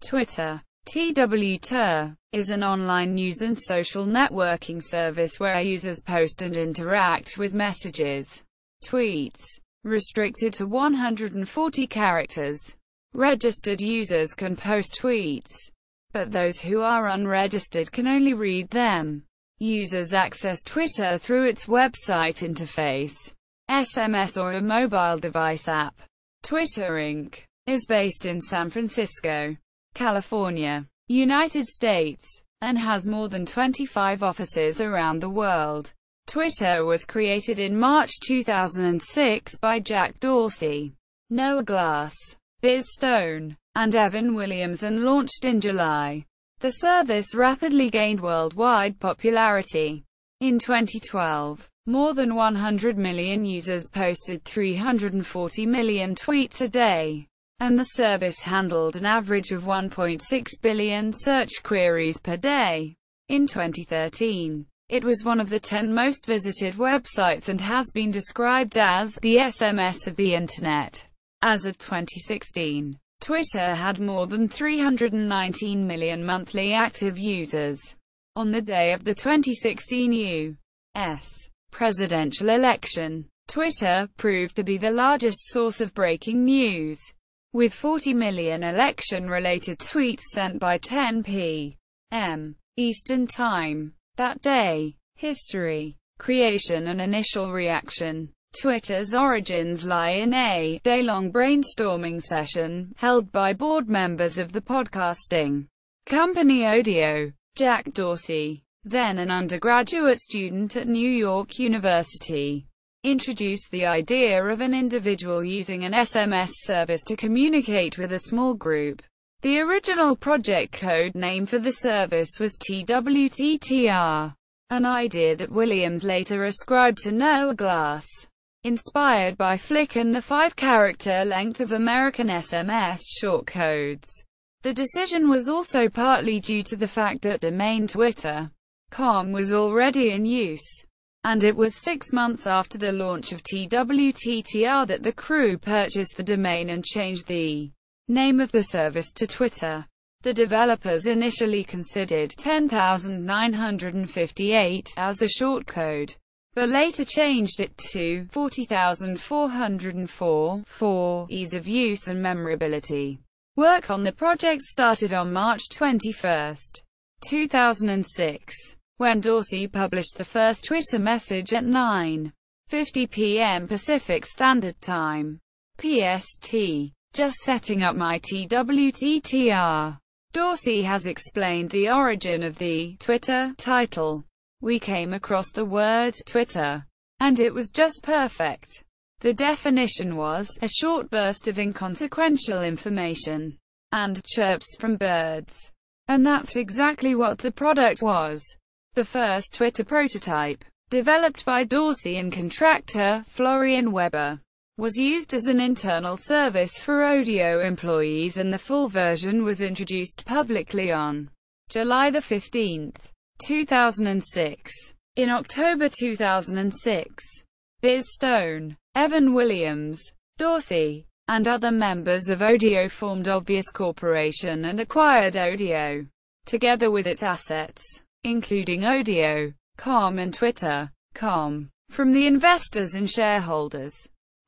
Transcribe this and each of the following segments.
Twitter. Twitter is an online news and social networking service where users post and interact with messages, tweets, restricted to 140 characters. Registered users can post tweets, but those who are unregistered can only read them. Users access Twitter through its website interface, SMS or a mobile device app. Twitter Inc. is based in San Francisco, California, United States, and has more than 25 offices around the world. Twitter was created in March 2006 by Jack Dorsey, Noah Glass, Biz Stone, and Evan Williams and launched in July. The service rapidly gained worldwide popularity. In 2012, more than 100 million users posted 340 million tweets a day, and the service handled an average of 1.6 billion search queries per day. In 2013, it was one of the 10 most visited websites and has been described as the SMS of the Internet. As of 2016, Twitter had more than 319 million monthly active users. On the day of the 2016 U.S. presidential election, Twitter proved to be the largest source of breaking news, with 40 million election-related tweets sent by 10 p.m. Eastern Time that day. History, creation and initial reaction. Twitter's origins lie in a day-long brainstorming session held by board members of the podcasting company Audio. Jack Dorsey, then an undergraduate student at New York University, introduced the idea of an individual using an SMS service to communicate with a small group. The original project code name for the service was TWTTR, an idea that Williams later ascribed to Noah Glass. Inspired by Flick and the 5-character length of American SMS shortcodes. The decision was also partly due to the fact that domain Twitter.com was already in use, and it was 6 months after the launch of TWTTR that the crew purchased the domain and changed the name of the service to Twitter. The developers initially considered 10,958 as a shortcode, but later changed it to 40,404 for ease of use and memorability. Work on the project started on March 21, 2006, when Dorsey published the first Twitter message at 9:50 p.m. Pacific Standard Time, PST. Just setting up my TWTTR. Dorsey has explained the origin of the Twitter title. We came across the word Twitter, and it was just perfect. The definition was a short burst of inconsequential information and chirps from birds. And that's exactly what the product was. The first Twitter prototype, developed by Dorsey and contractor Florian Weber, was used as an internal service for Audio employees, and the full version was introduced publicly on July 15, 2006. In October 2006, Biz Stone, Evan Williams, Dorsey, and other members of Audio formed Obvious Corporation and acquired Audio, together with its assets, including Audio.com and Twitter.com, from the investors and shareholders.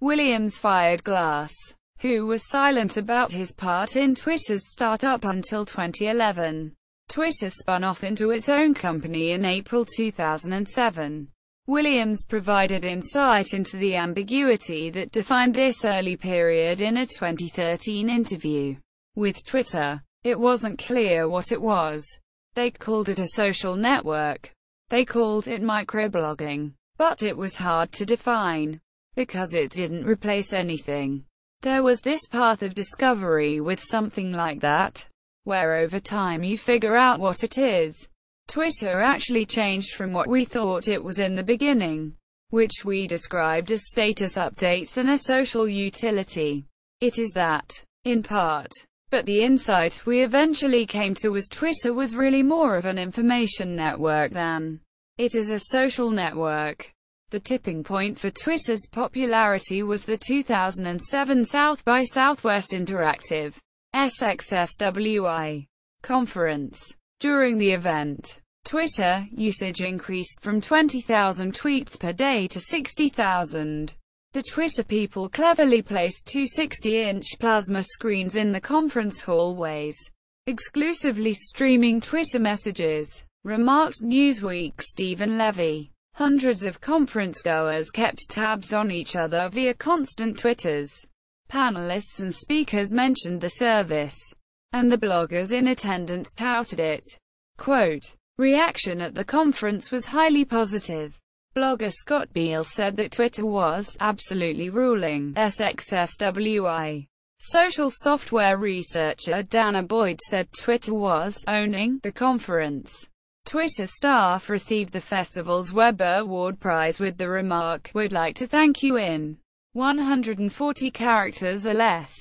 Williams fired Glass, who was silent about his part in Twitter's startup until 2011. Twitter spun off into its own company in April 2007. Williams provided insight into the ambiguity that defined this early period in a 2013 interview with Twitter. It wasn't clear what it was. They called it a social network. They called it microblogging. But it was hard to define, because it didn't replace anything. There was this path of discovery with something like that, where over time you figure out what it is. Twitter actually changed from what we thought it was in the beginning, which we described as status updates and a social utility. It is that, in part. But the insight we eventually came to was Twitter was really more of an information network than it is a social network. The tipping point for Twitter's popularity was the 2007 South by Southwest Interactive SXSWI conference. During the event, Twitter usage increased from 20,000 tweets per day to 60,000. The Twitter people cleverly placed two 60-inch plasma screens in the conference hallways, exclusively streaming Twitter messages, remarked Newsweek's Stephen Levy. Hundreds of conference-goers kept tabs on each other via constant Twitters. Panelists and speakers mentioned the service, and the bloggers in attendance touted it. Quote, "Reaction at the conference was highly positive. Blogger Scott Beale said that Twitter was absolutely ruling SXSWI. Social software researcher Dana Boyd said Twitter was owning the conference. Twitter staff received the festival's Web Award Prize with the remark, "We'd like to thank you in 140 characters or less.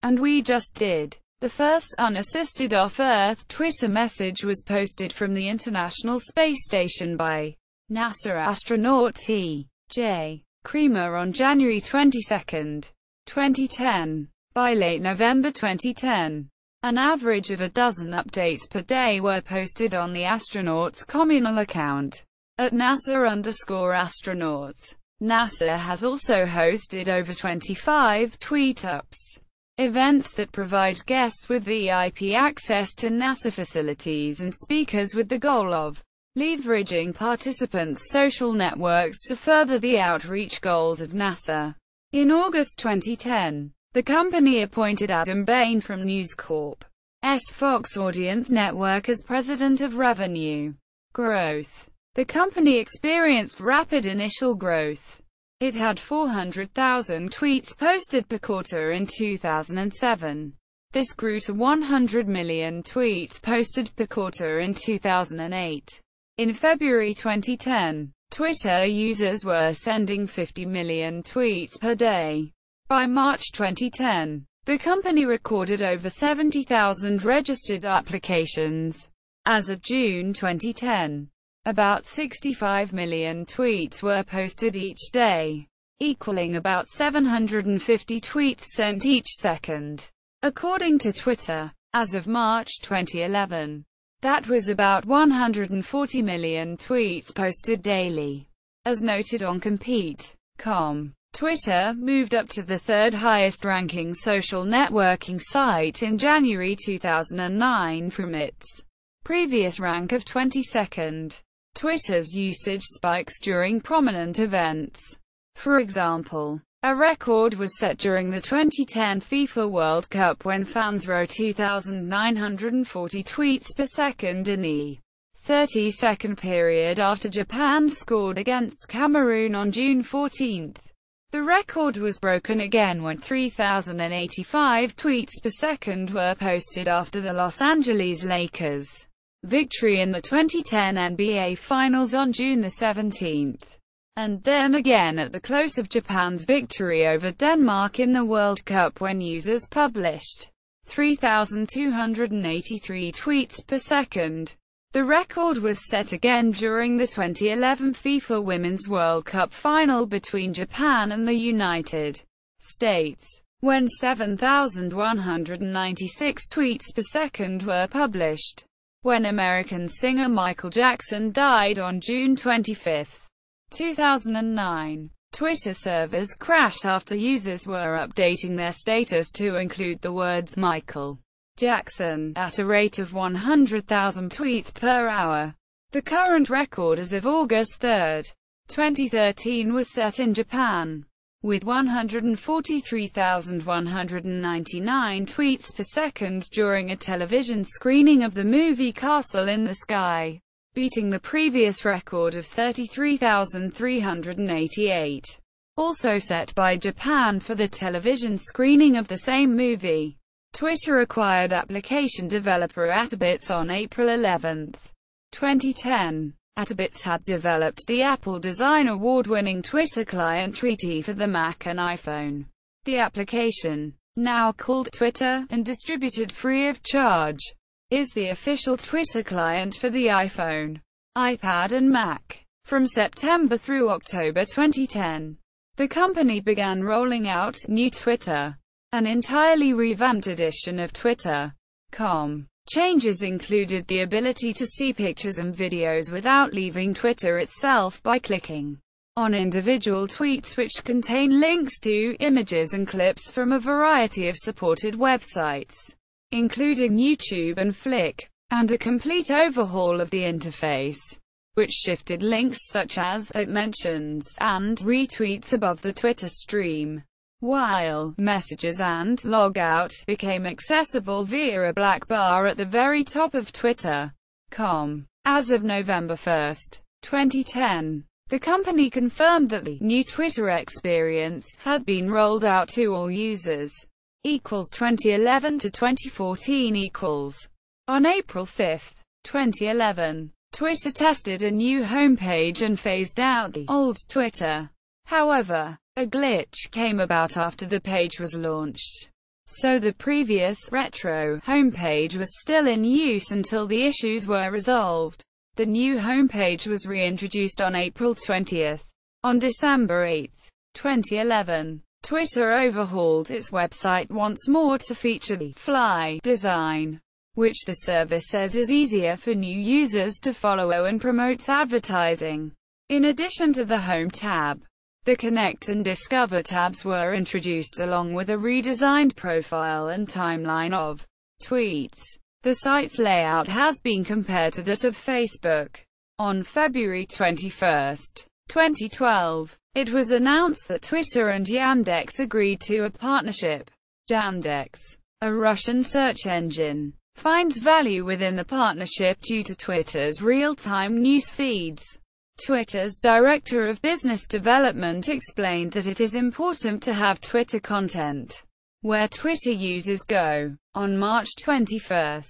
And we just did." The first unassisted off-Earth Twitter message was posted from the International Space Station by NASA astronaut T.J. Creamer on January 22, 2010. By late November 2010, an average of a dozen updates per day were posted on the astronaut's communal account, at NASA_astronauts. NASA has also hosted over 25 tweet-ups, events that provide guests with VIP access to NASA facilities and speakers with the goal of leveraging participants' social networks to further the outreach goals of NASA. In August 2010, the company appointed Adam Bain from News Corp's Fox Audience Network as president of revenue growth. The company experienced rapid initial growth. It had 400,000 tweets posted per quarter in 2007. This grew to 100 million tweets posted per quarter in 2008. In February 2010, Twitter users were sending 50 million tweets per day. By March 2010, the company recorded over 70,000 registered applications. As of June 2010, about 65 million tweets were posted each day, equaling about 750 tweets sent each second. According to Twitter, as of March 2011, that was about 140 million tweets posted daily. As noted on Compete.com, Twitter moved up to the third highest ranking social networking site in January 2009 from its previous rank of 22nd. Twitter's usage spikes during prominent events. For example, a record was set during the 2010 FIFA World Cup when fans wrote 2,940 tweets per second in the 30-second period after Japan scored against Cameroon on June 14. The record was broken again when 3,085 tweets per second were posted after the Los Angeles Lakers' victory in the 2010 NBA Finals on June 17. And then again at the close of Japan's victory over Denmark in the World Cup when users published 3,283 tweets per second. The record was set again during the 2011 FIFA Women's World Cup final between Japan and the United States, when 7,196 tweets per second were published. When American singer Michael Jackson died on June 25, 2009, Twitter servers crashed after users were updating their status to include the words Michael Jackson at a rate of 100,000 tweets per hour. The current record as of August 3, 2013 was set in Japan, with 143,199 tweets per second during a television screening of the movie Castle in the Sky, beating the previous record of 33,388, also set by Japan for the television screening of the same movie. Twitter acquired application developer Attabits on April 11, 2010. Attabits had developed the Apple Design Award-winning Twitter client Treaty for the Mac and iPhone. The application, now called Twitter, and distributed free of charge, is the official Twitter client for the iPhone, iPad and Mac. From September through October 2010, the company began rolling out new Twitter an entirely revamped edition of Twitter.com. Changes included the ability to see pictures and videos without leaving Twitter itself by clicking on individual tweets, which contain links to images and clips from a variety of supported websites, including YouTube and Flick, and a complete overhaul of the interface, which shifted links such as mentions and retweets above the Twitter stream, while messages and logout became accessible via a black bar at the very top of Twitter.com. As of November 1, 2010, the company confirmed that the new Twitter experience had been rolled out to all users. 2011 to 2014 . On April 5, 2011, Twitter tested a new homepage and phased out the old Twitter. However, a glitch came about after the page was launched, so the previous retro homepage was still in use until the issues were resolved. The new homepage was reintroduced on April 20. On December 8, 2011, Twitter overhauled its website once more to feature the Fly design, which the service says is easier for new users to follow and promotes advertising. In addition to the Home tab, the Connect and Discover tabs were introduced along with a redesigned profile and timeline of tweets. The site's layout has been compared to that of Facebook. On February 21, 2012, it was announced that Twitter and Yandex agreed to a partnership. Yandex, a Russian search engine, finds value within the partnership due to Twitter's real-time news feeds. Twitter's Director of Business Development explained that it is important to have Twitter content where Twitter users go. On March 21,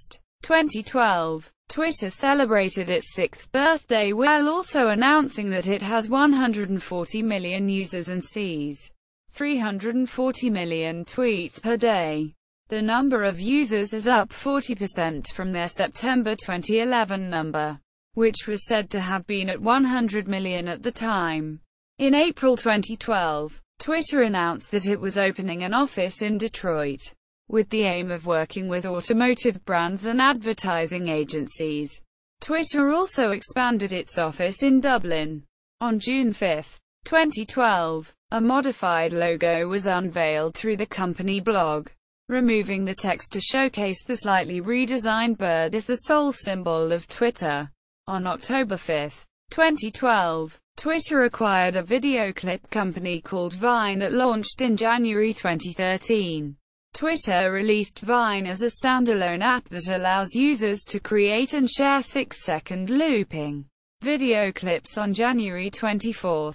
2012, Twitter celebrated its 6th birthday while also announcing that it has 140 million users and sees 340 million tweets per day. The number of users is up 40% from their September 2011 number, which was said to have been at 100 million at the time. In April 2012, Twitter announced that it was opening an office in Detroit, with the aim of working with automotive brands and advertising agencies. Twitter also expanded its office in Dublin. On June 5, 2012, a modified logo was unveiled through the company blog, removing the text to showcase the slightly redesigned bird as the sole symbol of Twitter. On October 5, 2012, Twitter acquired a video clip company called Vine that launched in January 2013. Twitter released Vine as a standalone app that allows users to create and share 6-second looping video clips on January 24,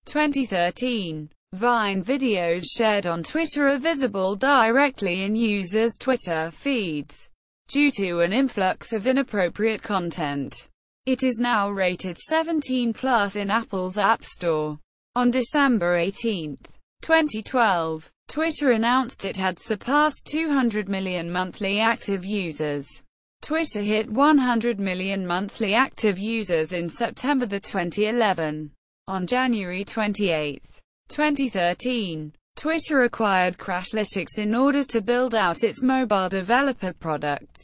2013. Vine videos shared on Twitter are visible directly in users' Twitter feeds. Due to an influx of inappropriate content, it is now rated 17+ in Apple's App Store. On December 18, 2012, Twitter announced it had surpassed 200 million monthly active users. Twitter hit 100 million monthly active users in September 2011. On January 28, 2013, Twitter acquired Crashlytics in order to build out its mobile developer products.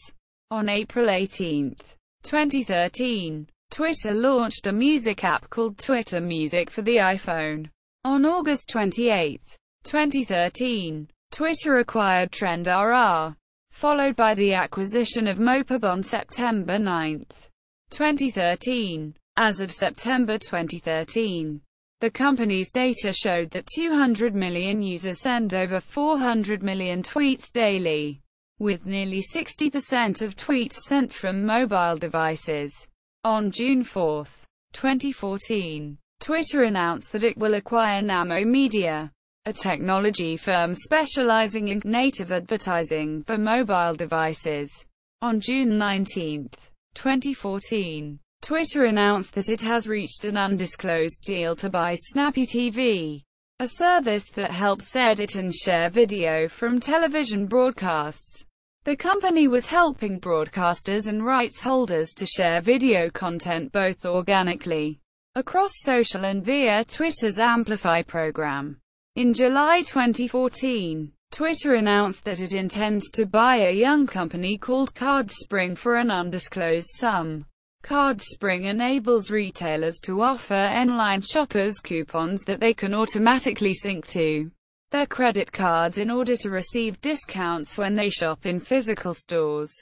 On April 18, 2013, Twitter launched a music app called Twitter Music for the iPhone. On August 28, 2013, Twitter acquired TrendRR, followed by the acquisition of Mopub on September 9, 2013. As of September 2013, the company's data showed that 200 million users send over 400 million tweets daily, with nearly 60% of tweets sent from mobile devices. On June 4, 2014, Twitter announced that it will acquire Namo Media, a technology firm specializing in native advertising for mobile devices. On June 19, 2014, Twitter announced that it has reached an undisclosed deal to buy Snappy TV, a service that helps edit and share video from television broadcasts. The company was helping broadcasters and rights holders to share video content both organically across social and via Twitter's Amplify program. In July 2014, Twitter announced that it intends to buy a young company called CardSpring for an undisclosed sum. CardSpring enables retailers to offer online shoppers coupons that they can automatically sync to their credit cards in order to receive discounts when they shop in physical stores.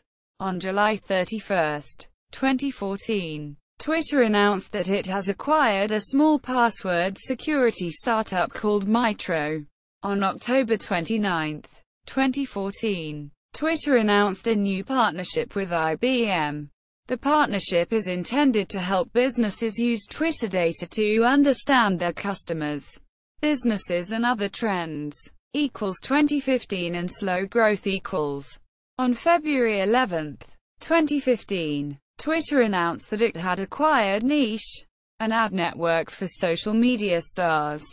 On July 31, 2014, Twitter announced that it has acquired a small password security startup called Mitro. On October 29, 2014, Twitter announced a new partnership with IBM. The partnership is intended to help businesses use Twitter data to understand their customers, businesses and other trends. 2015 and slow growth . On February 11, 2015, Twitter announced that it had acquired Niche, an ad network for social media stars,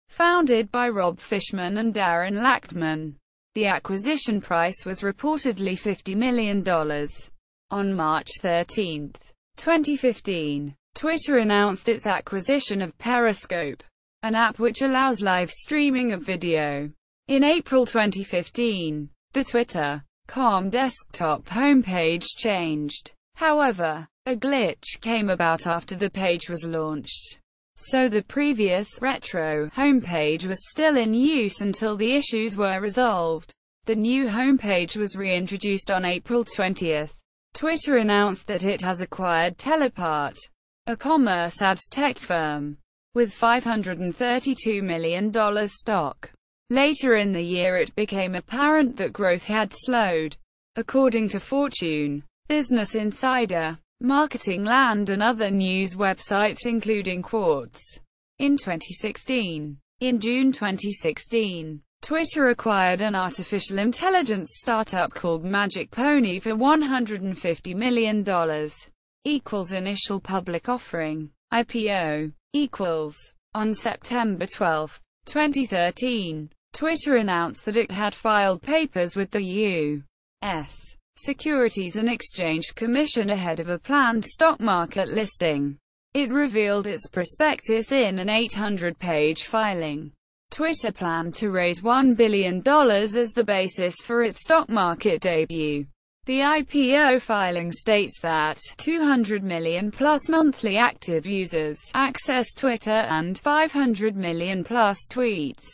founded by Rob Fishman and Darren Lackman. The acquisition price was reportedly $50 million. On March 13, 2015, Twitter announced its acquisition of Periscope, an app which allows live streaming of video. In April 2015, the Twitter.com desktop homepage changed. However, a glitch came about after the page was launched, so the previous retro homepage was still in use until the issues were resolved. The new homepage was reintroduced on April 20. Twitter announced that it has acquired Telepart, a commerce ad tech firm, with $532 million stock. Later in the year it became apparent that growth had slowed. According to Fortune, Business Insider, Marketing Land and other news websites including Quartz. In 2016. In June 2016, Twitter acquired an artificial intelligence startup called Magic Pony for $150 million. Initial public offering. IPO. On September 12, 2013, Twitter announced that it had filed papers with the U.S. Securities and Exchange Commission ahead of a planned stock market listing. It revealed its prospectus in an 800-page filing. Twitter planned to raise $1 billion as the basis for its stock market debut. The IPO filing states that 200 million plus monthly active users access Twitter and 500 million plus tweets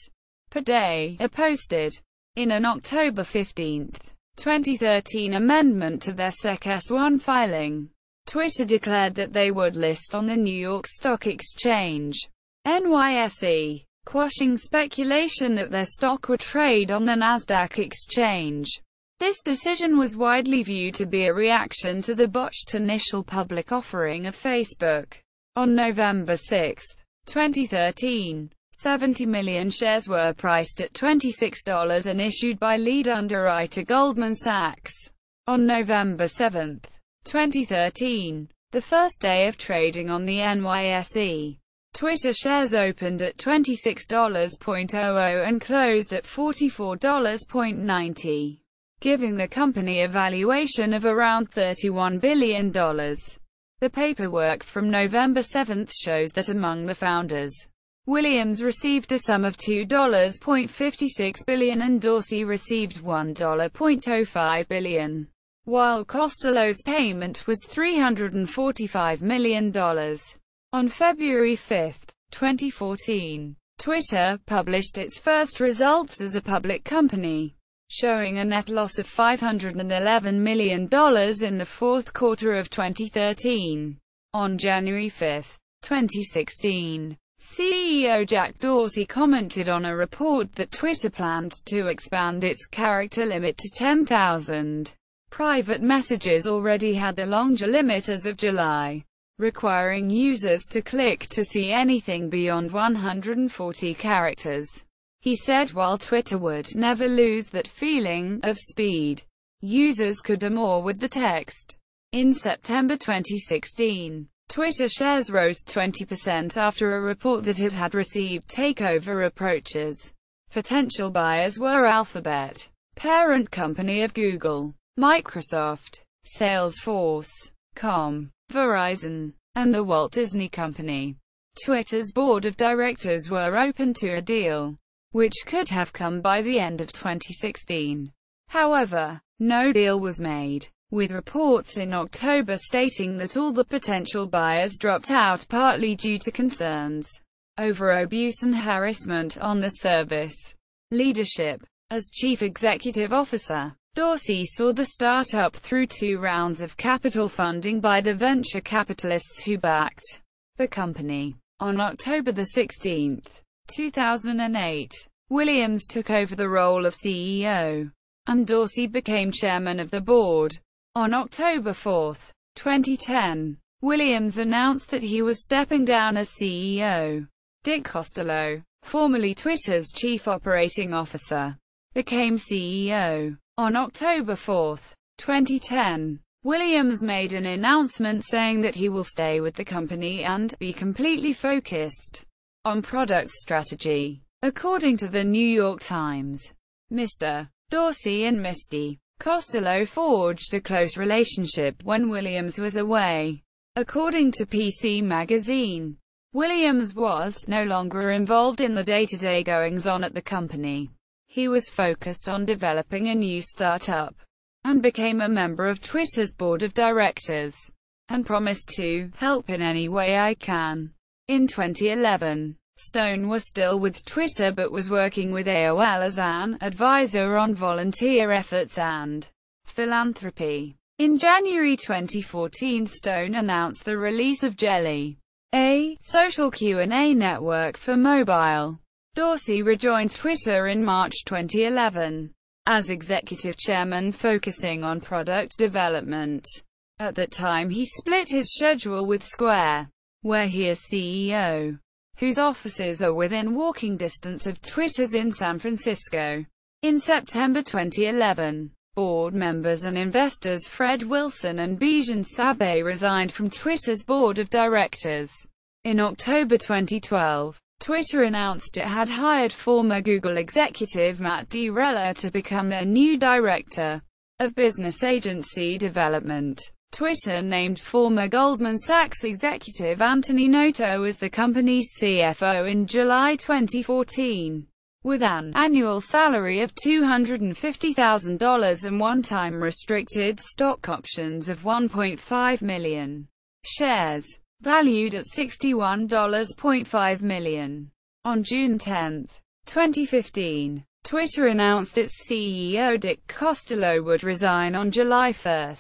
per day are posted. In an October 15, 2013 amendment to their SEC S-1 filing, Twitter declared that they would list on the New York Stock Exchange, NYSE, quashing speculation that their stock would trade on the Nasdaq exchange. This decision was widely viewed to be a reaction to the botched initial public offering of Facebook. On November 6, 2013, 70 million shares were priced at $26 and issued by lead underwriter Goldman Sachs. On November 7, 2013, the first day of trading on the NYSE, Twitter shares opened at $26.00 and closed at $44.90, giving the company a valuation of around $31 billion. The paperwork from November 7 shows that among the founders, Williams received a sum of $2.56 billion and Dorsey received $1.05 billion, while Costello's payment was $345 million. On February 5, 2014, Twitter published its first results as a public company, showing a net loss of $511 million in the fourth quarter of 2013. On January 5, 2016, CEO Jack Dorsey commented on a report that Twitter planned to expand its character limit to 10,000. Private messages already had the longer limit as of July, requiring users to click to see anything beyond 140 characters. He said while Twitter would never lose that feeling of speed, users could do more with the text. In September 2016, Twitter shares rose 20% after a report that it had received takeover approaches. Potential buyers were Alphabet, parent company of Google, Microsoft, Salesforce.com, Verizon, and the Walt Disney Company. Twitter's board of directors were open to a deal. which could have come by the end of 2016. However, no deal was made, with reports in October stating that all the potential buyers dropped out partly due to concerns over abuse and harassment on the service leadership. As chief executive officer, Dorsey saw the startup through 2 rounds of capital funding by the venture capitalists who backed the company. On October 16, 2008, Williams took over the role of CEO, and Dorsey became chairman of the board. On October 4, 2010, Williams announced that he was stepping down as CEO. Dick Costolo, formerly Twitter's chief operating officer, became CEO. On October 4, 2010, Williams made an announcement saying that he will stay with the company and be completely focused on product strategy. According to the New York Times, Mr. Dorsey and Misty Costello forged a close relationship when Williams was away. According to PC Magazine, Williams was no longer involved in the day-to-day goings-on at the company. He was focused on developing a new startup, and became a member of Twitter's board of directors, and promised to help in any way I can. In 2011, Stone was still with Twitter but was working with AOL as an advisor on volunteer efforts and philanthropy. In January 2014, Stone announced the release of Jelly, a social Q&A network for mobile. Dorsey rejoined Twitter in March 2011 as executive chairman, focusing on product development. At that time he split his schedule with Square, where he is CEO, whose offices are within walking distance of Twitter's in San Francisco. In September 2011, board members and investors Fred Wilson and Bijan Sabeh resigned from Twitter's board of directors. In October 2012, Twitter announced it had hired former Google executive Matt D'Rella to become their new director of business agency development. Twitter named former Goldman Sachs executive Anthony Noto as the company's CFO in July 2014, with an annual salary of $250,000 and one-time restricted stock options of 1.5 million shares, valued at $61.5 million. On June 10, 2015, Twitter announced its CEO Dick Costolo would resign on July 1,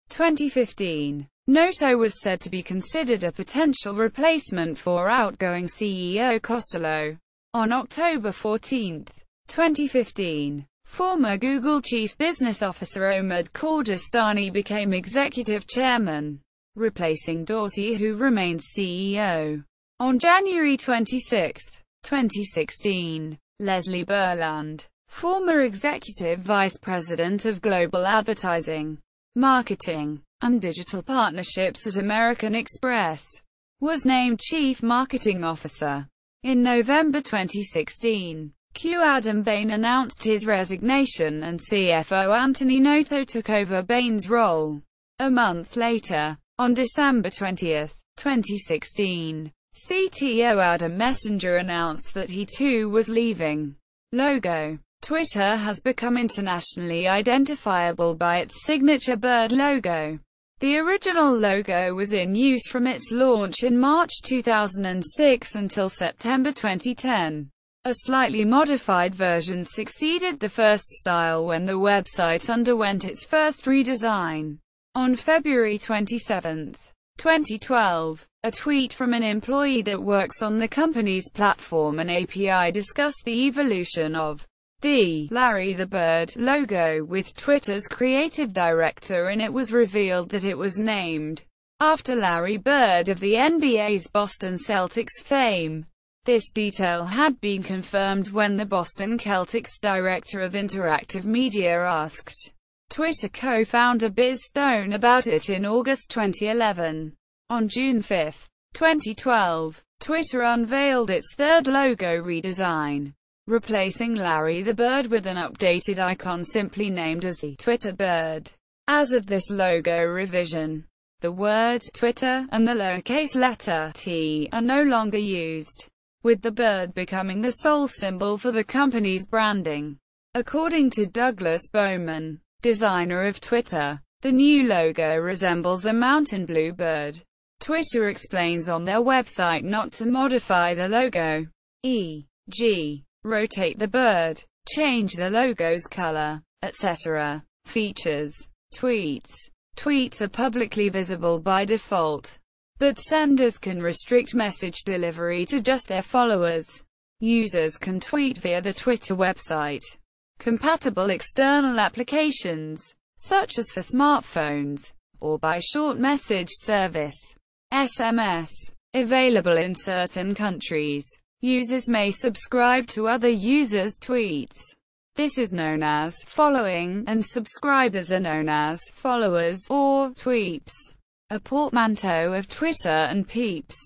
2015. Noto was said to be considered a potential replacement for outgoing CEO Costolo. On October 14, 2015, former Google Chief Business Officer Omid Kordestani became executive chairman, replacing Dorsey, who remains CEO. On January 26, 2016, Leslie Berland, former executive vice president of global advertising, marketing, and digital partnerships at American Express, was named chief marketing officer. In November 2016, Adam Bain announced his resignation and CFO Anthony Noto took over Bain's role. A month later, on December 20, 2016, CTO Adam Messenger announced that he too was leaving. Logo: Twitter has become internationally identifiable by its signature bird logo. The original logo was in use from its launch in March 2006 until September 2010. A slightly modified version succeeded the first style when the website underwent its first redesign. On February 27, 2012, a tweet from an employee that works on the company's platform and API discussed the evolution of the Larry the Bird logo with Twitter's creative director, and it was revealed that it was named after Larry Bird of the NBA's Boston Celtics fame. This detail had been confirmed when the Boston Celtics director of interactive media asked Twitter co-founder Biz Stone about it in August 2011. On June 5, 2012, Twitter unveiled its third logo redesign, replacing Larry the Bird with an updated icon simply named as the Twitter Bird. As of this logo revision, the word Twitter and the lowercase letter t are no longer used. with the bird becoming the sole symbol for the company's branding. According to Douglas Bowman, designer of Twitter, the new logo resembles a mountain blue bird. Twitter explains on their website not to modify the logo, e.g., rotate the bird, change the logo's color, etc. Features. Tweets. Tweets are publicly visible by default, but senders can restrict message delivery to just their followers. Users can tweet via the Twitter website. Compatible external applications, such as for smartphones, or by short message service, SMS, available in certain countries. Users may subscribe to other users' tweets. This is known as following, and subscribers are known as followers, or tweeps. A portmanteau of Twitter and peeps.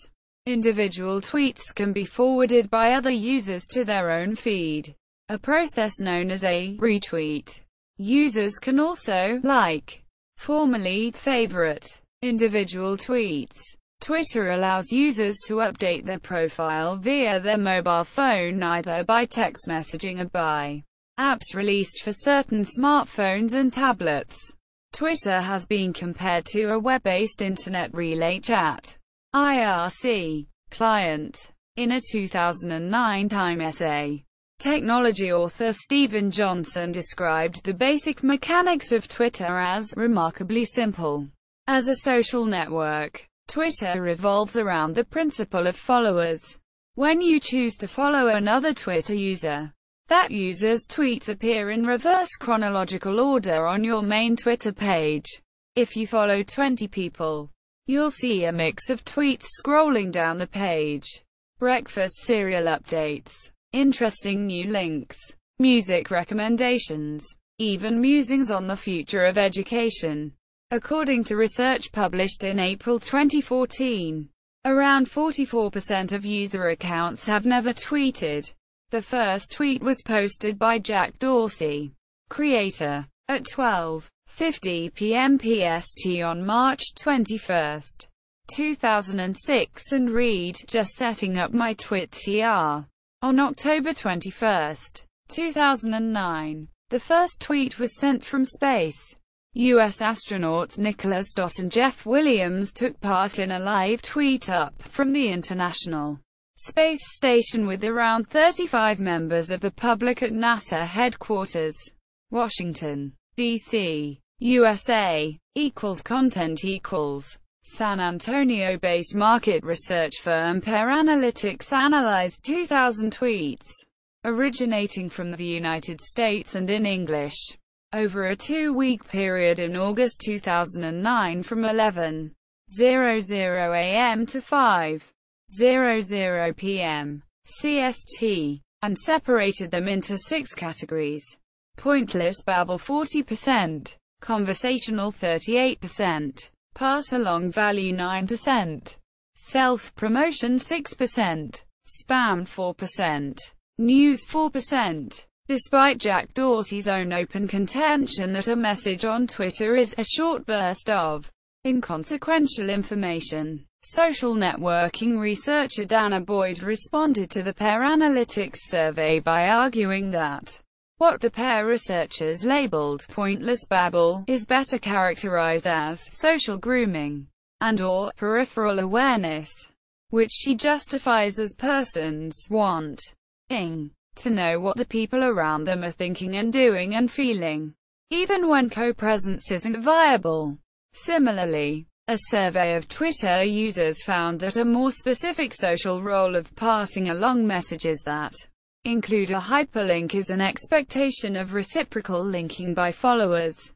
Individual tweets can be forwarded by other users to their own feed, a process known as a retweet. Users can also like, formerly favorite, individual tweets. Twitter allows users to update their profile via their mobile phone either by text messaging or by apps released for certain smartphones and tablets. Twitter has been compared to a web-based Internet Relay Chat (IRC) client. In a 2009 Time essay, technology author Stephen Johnson described the basic mechanics of Twitter as remarkably simple. As a social network, Twitter revolves around the principle of followers. When you choose to follow another Twitter user, that user's tweets appear in reverse chronological order on your main Twitter page. If you follow 20 people, you'll see a mix of tweets scrolling down the page. Breakfast cereal updates, interesting new links, music recommendations, even musings on the future of education. According to research published in April 2014, around 44% of user accounts have never tweeted. The first tweet was posted by Jack Dorsey, creator, at 12:50 p.m. PST on March 21, 2006 and read, "Just setting up my Twitter." On October 21, 2009, the first tweet was sent from space. U.S. astronauts Nicholas Stott and Jeff Williams took part in a live tweet-up from the International Space Station with around 35 members of the public at NASA headquarters, Washington, D.C., USA. Content equals. San Antonio-based market research firm Peer Analytics analyzed 2,000 tweets, originating from the United States and in English, over a 2-week period in August 2009 from 11:00 a.m. to 5:00 p.m. CST, and separated them into 6 categories. Pointless babble 40%, conversational 38%, pass-along value 9%, self-promotion 6%, spam 4%, news 4%. Despite Jack Dorsey's own open contention that a message on Twitter is a short burst of inconsequential information, social networking researcher Dana Boyd responded to the Peer Analytics survey by arguing that what the Peer researchers labeled pointless babble is better characterized as social grooming and/or peripheral awareness, which she justifies as persons wanting to know what the people around them are thinking and doing and feeling, even when co-presence isn't viable. Similarly, a survey of Twitter users found that a more specific social role of passing along messages that include a hyperlink is an expectation of reciprocal linking by followers.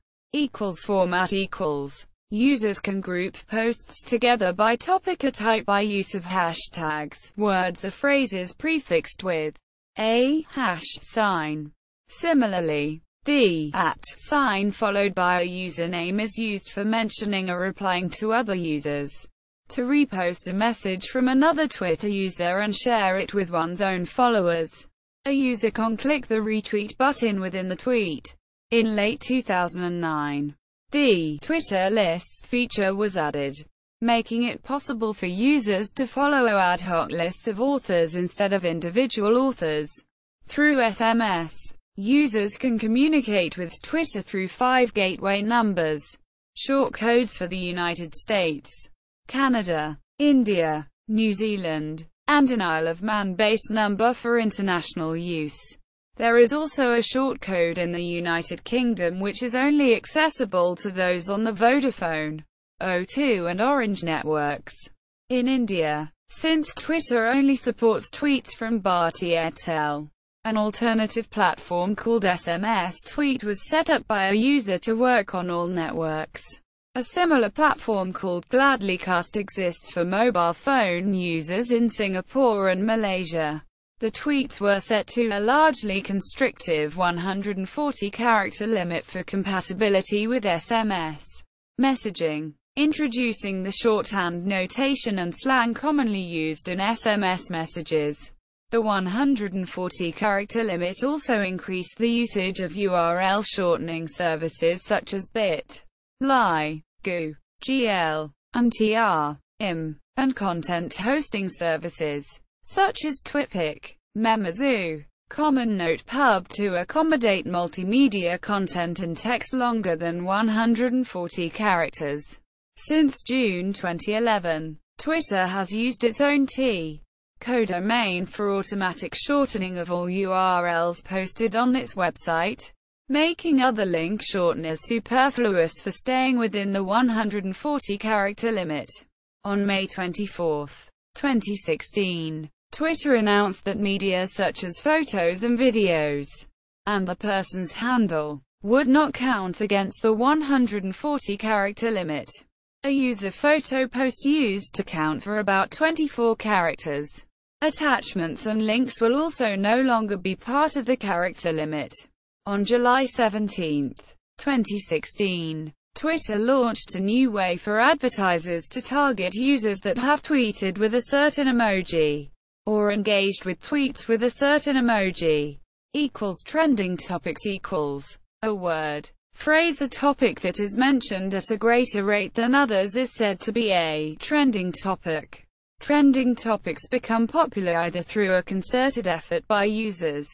Format equals. Users can group posts together by topic or type by use of hashtags, words or phrases prefixed with a hash sign. Similarly, the @ sign followed by a username is used for mentioning or replying to other users. To repost a message from another Twitter user and share it with one's own followers, a user can click the retweet button within the tweet. In late 2009, the Twitter Lists feature was added. making it possible for users to follow ad hoc lists of authors instead of individual authors. Through SMS, users can communicate with Twitter through 5 gateway numbers, short codes for the United States, Canada, India, New Zealand, and an Isle of Man-based number for international use. There is also a short code in the United Kingdom which is only accessible to those on the Vodafone, O2 and Orange networks. In India, since Twitter only supports tweets from Bharti Airtel, an alternative platform called SMS Tweet was set up by a user to work on all networks. A similar platform called Gladlycast exists for mobile phone users in Singapore and Malaysia. The tweets were set to a largely constrictive 140-character limit for compatibility with SMS messaging, introducing the shorthand notation and slang commonly used in SMS messages. The 140-character limit also increased the usage of URL shortening services such as bit.ly, Goo, GL, and TR.im, and content hosting services such as Twitpic, Memazoo, Common Notepub to accommodate multimedia content and text longer than 140 characters. Since June 2011, Twitter has used its own T-codomain for automatic shortening of all URLs posted on its website, making other link shorteners superfluous for staying within the 140-character limit. On May 24, 2016, Twitter announced that media such as photos and videos, and the person's handle, would not count against the 140-character limit. A user photo post used to count for about 24 characters. Attachments and links will also no longer be part of the character limit. On July 17, 2016, Twitter launched a new way for advertisers to target users that have tweeted with a certain emoji, or engaged with tweets with a certain emoji. Trending topics a word, phrase, a topic that is mentioned at a greater rate than others is said to be a trending topic. Trending topics become popular either through a concerted effort by users,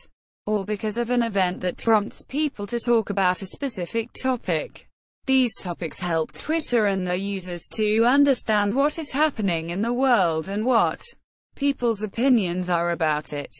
or because of an event that prompts people to talk about a specific topic. These topics help Twitter and their users to understand what is happening in the world and what people's opinions are about it.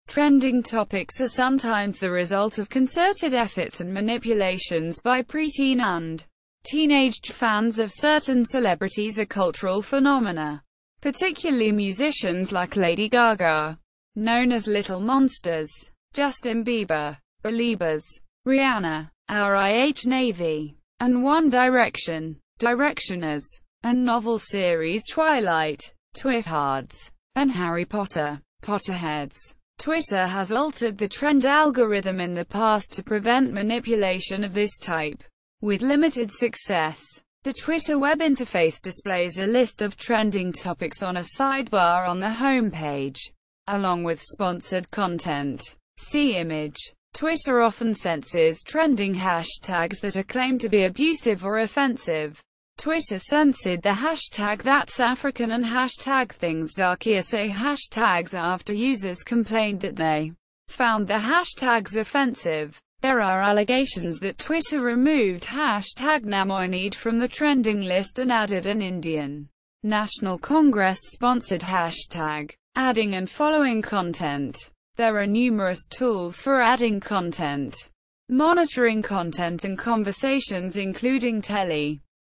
Trending topics are sometimes the result of concerted efforts and manipulations by preteen and teenage fans of certain celebrities or cultural phenomena, particularly musicians like Lady Gaga, known as Little Monsters, Justin Bieber, Beliebers, Rihanna, RIH Navy, and One Direction, Directioners, and novel series Twilight, Twifhards, and Harry Potter, Potterheads. Twitter has altered the trend algorithm in the past to prevent manipulation of this type. With limited success, the Twitter web interface displays a list of trending topics on a sidebar on the homepage, along with sponsored content. See image. Twitter often censors trending hashtags that are claimed to be abusive or offensive. Twitter censored the hashtag That's African and hashtag ThingsDarkESA hashtags after users complained that they found the hashtags offensive. There are allegations that Twitter removed hashtag Namoinid from the trending list and added an Indian National Congress-sponsored hashtag, adding and following content. There are numerous tools for adding content, monitoring content and conversations including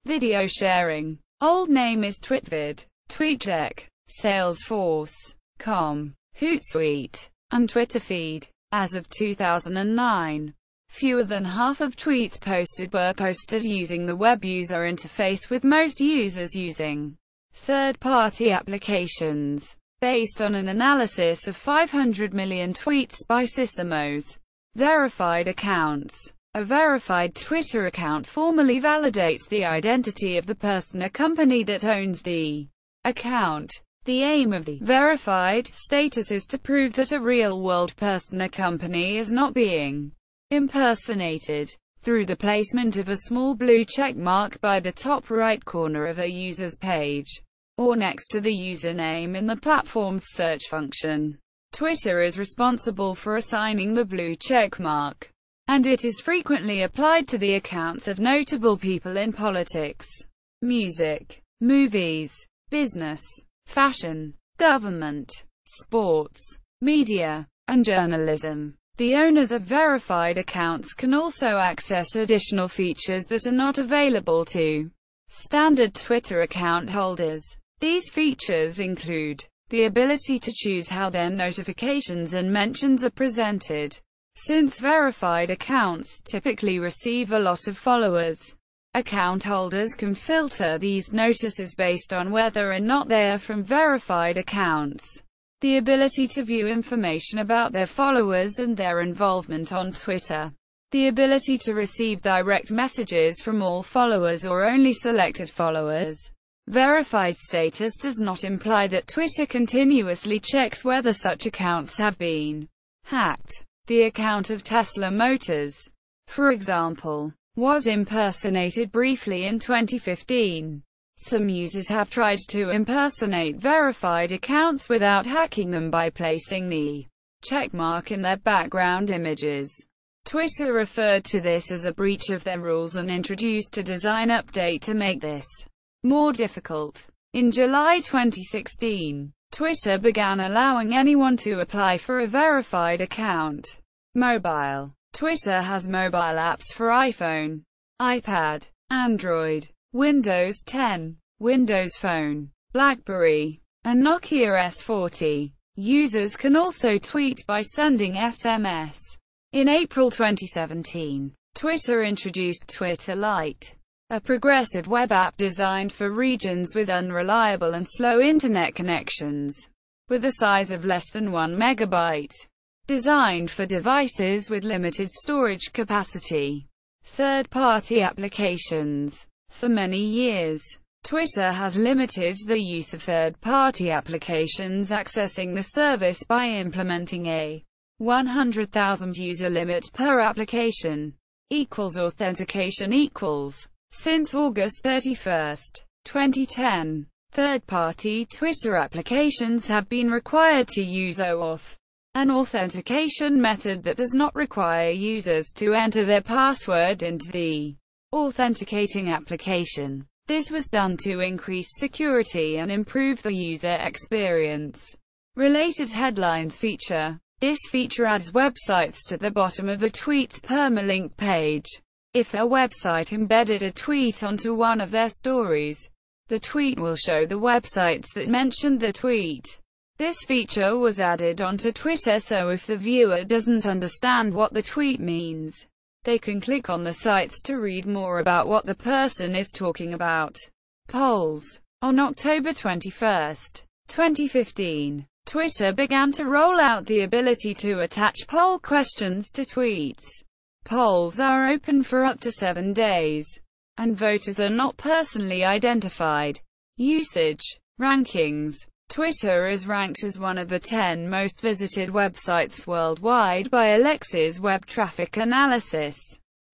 video sharing. Old name is TweetVid, TweetDeck, Salesforce.com, Hootsuite, and Twitter Feed. As of 2009, fewer than half of tweets posted were posted using the web user interface, with most users using third-party applications. Based on an analysis of 500 million tweets by Sysomos verified accounts, a verified Twitter account formally validates the identity of the person or company that owns the account. The aim of the verified status is to prove that a real-world person or company is not being impersonated. through the placement of a small blue check mark by the top right corner of a user's page, or next to the username in the platform's search function. Twitter is responsible for assigning the blue check mark, and it is frequently applied to the accounts of notable people in politics, music, movies, business, fashion, government, sports, media, and journalism. The owners of verified accounts can also access additional features that are not available to standard Twitter account holders. These features include the ability to choose how their notifications and mentions are presented. Since verified accounts typically receive a lot of followers, account holders can filter these notices based on whether or not they are from verified accounts. The ability to view information about their followers and their involvement on Twitter. The ability to receive direct messages from all followers or only selected followers. Verified status does not imply that Twitter continuously checks whether such accounts have been hacked. The account of Tesla Motors, for example, was impersonated briefly in 2015. Some users have tried to impersonate verified accounts without hacking them by placing the checkmark in their background images. Twitter referred to this as a breach of their rules and introduced a design update to make this more difficult. In July 2016, Twitter began allowing anyone to apply for a verified account. Mobile. Twitter has mobile apps for iPhone, iPad, Android, Windows 10, Windows Phone, BlackBerry, and Nokia S40. Users can also tweet by sending SMS. In April 2017, Twitter introduced Twitter Lite, a progressive web app designed for regions with unreliable and slow internet connections, with a size of less than 1 megabyte. Designed for devices with limited storage capacity. Third-party applications. For many years, Twitter has limited the use of third-party applications accessing the service by implementing a 100,000 user limit per application. Authentication . Since August 31, 2010, third-party Twitter applications have been required to use OAuth, an authentication method that does not require users to enter their password into the authenticating application. This was done to increase security and improve the user experience. Related headlines feature. This feature adds websites to the bottom of a tweet's permalink page. If a website embedded a tweet onto one of their stories, the tweet will show the websites that mentioned the tweet. This feature was added onto Twitter so if the viewer doesn't understand what the tweet means, they can click on the sites to read more about what the person is talking about. Polls. On October 21, 2015, Twitter began to roll out the ability to attach poll questions to tweets. Polls are open for up to 7 days, and voters are not personally identified. Usage. Rankings. Twitter is ranked as one of the 10 most visited websites worldwide by Alexa's web traffic analysis.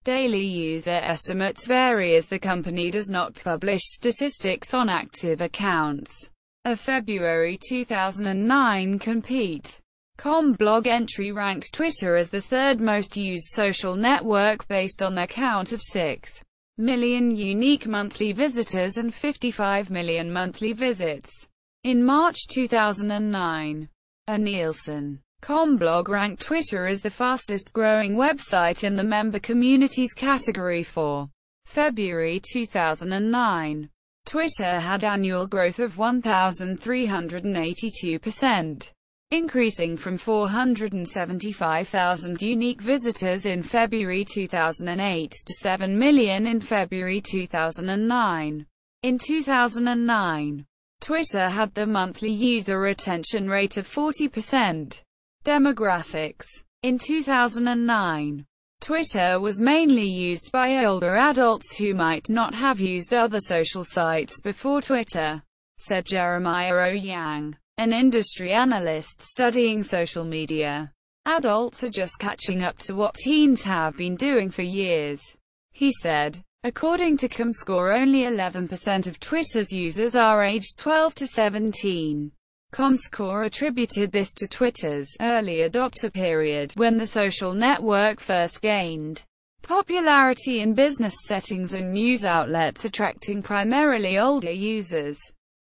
Daily user estimates vary as the company does not publish statistics on active accounts. A February 2009 Compete.com blog entry ranked Twitter as the third most used social network based on their count of 6 million unique monthly visitors and 55 million monthly visits. In March 2009, a Nielsen.com blog ranked Twitter as the fastest-growing website in the member communities category for February 2009. Twitter had annual growth of 1,382%, increasing from 475,000 unique visitors in February 2008 to 7 million in February 2009. In 2009, Twitter had the monthly user retention rate of 40%. Demographics. In 2009, Twitter was mainly used by older adults who might not have used other social sites before Twitter, said Jeremiah O. Yang, an industry analyst studying social media. Adults are just catching up to what teens have been doing for years, he said. According to ComScore, only 11% of Twitter's users are aged 12 to 17. ComScore attributed this to Twitter's early adopter period, when the social network first gained popularity in business settings and news outlets, attracting primarily older users.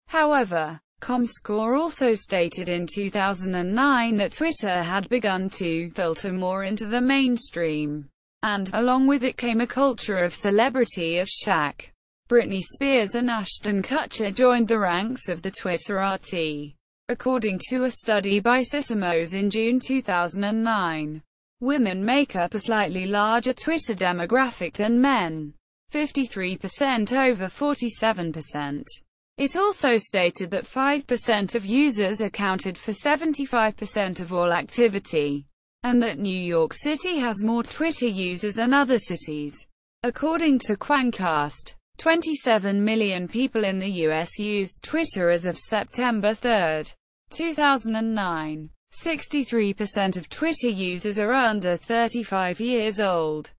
However, ComScore also stated in 2009 that Twitter had begun to filter more into the mainstream, and, along with it came a culture of celebrity as Shaq, Britney Spears and Ashton Kutcher joined the ranks of the Twitterati. According to a study by Sysomos in June 2009, women make up a slightly larger Twitter demographic than men, 53% over 47%. It also stated that 5% of users accounted for 75% of all activity, and that New York City has more Twitter users than other cities. According to Quancast, 27 million people in the U.S. used Twitter as of September 3, 2009. 63% of Twitter users are under 35 years old.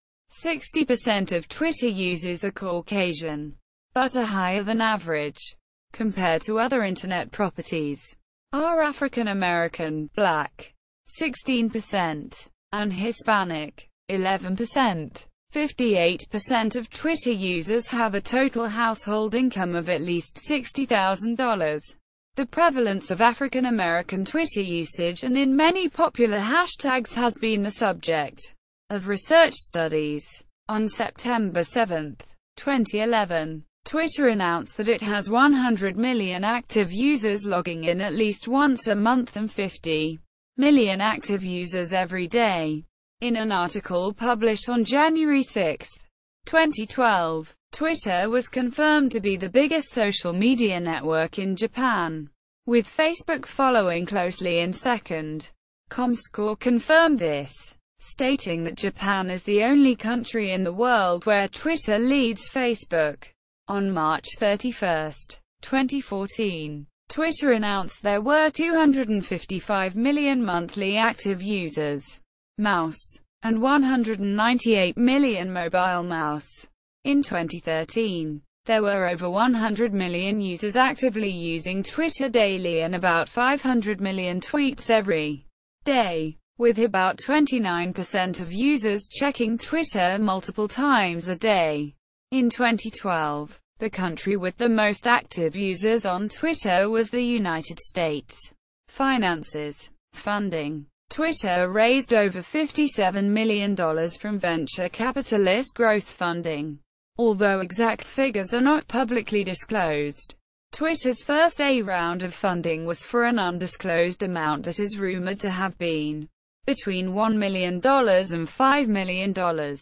60% of Twitter users are Caucasian, but are higher than average. Compared to other Internet properties, are African American, Black, 16%, and Hispanic, 11%. 58% of Twitter users have a total household income of at least $60,000. The prevalence of African American Twitter usage and in many popular hashtags has been the subject of research studies. On September 7, 2011, Twitter announced that it has 100 million active users logging in at least once a month and 50 million active users every day. In an article published on January 6, 2012, Twitter was confirmed to be the biggest social media network in Japan, with Facebook following closely in second. ComScore confirmed this, stating that Japan is the only country in the world where Twitter leads Facebook. On March 31, 2014, Twitter announced there were 255 million monthly active users, mouse, and 198 million mobile mouse. In 2013, there were over 100 million users actively using Twitter daily and about 500 million tweets every day, with about 29% of users checking Twitter multiple times a day. In 2012, the country with the most active users on Twitter was the United States. Finances. Funding. Twitter raised over $57 million from venture capitalist growth funding, although exact figures are not publicly disclosed. Twitter's first A round of funding was for an undisclosed amount that is rumored to have been between $1 million and $5 million.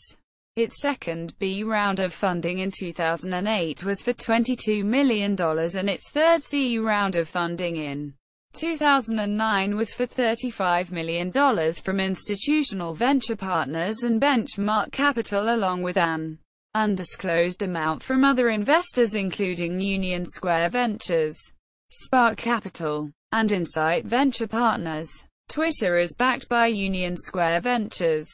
Its second B round of funding in 2008 was for $22 million and its third C round of funding in 2009 was for $35 million from institutional venture partners and benchmark capital, along with an undisclosed amount from other investors including Union Square Ventures, Spark Capital, and Insight Venture Partners. Twitter is backed by Union Square Ventures,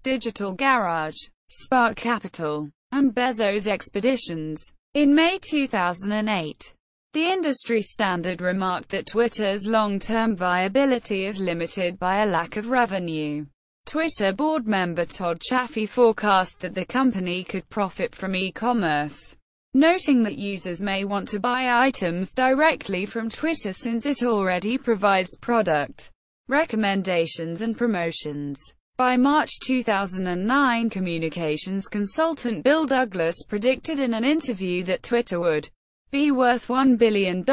Digital Garage, Spark Capital, and Bezos Expeditions. In May 2008, the industry standard remarked that Twitter's long-term viability is limited by a lack of revenue. Twitter board member Todd Chaffee forecast that the company could profit from e-commerce, noting that users may want to buy items directly from Twitter since it already provides product recommendations and promotions. By March 2009, communications consultant Bill Douglas predicted in an interview that Twitter would be worth $1 billion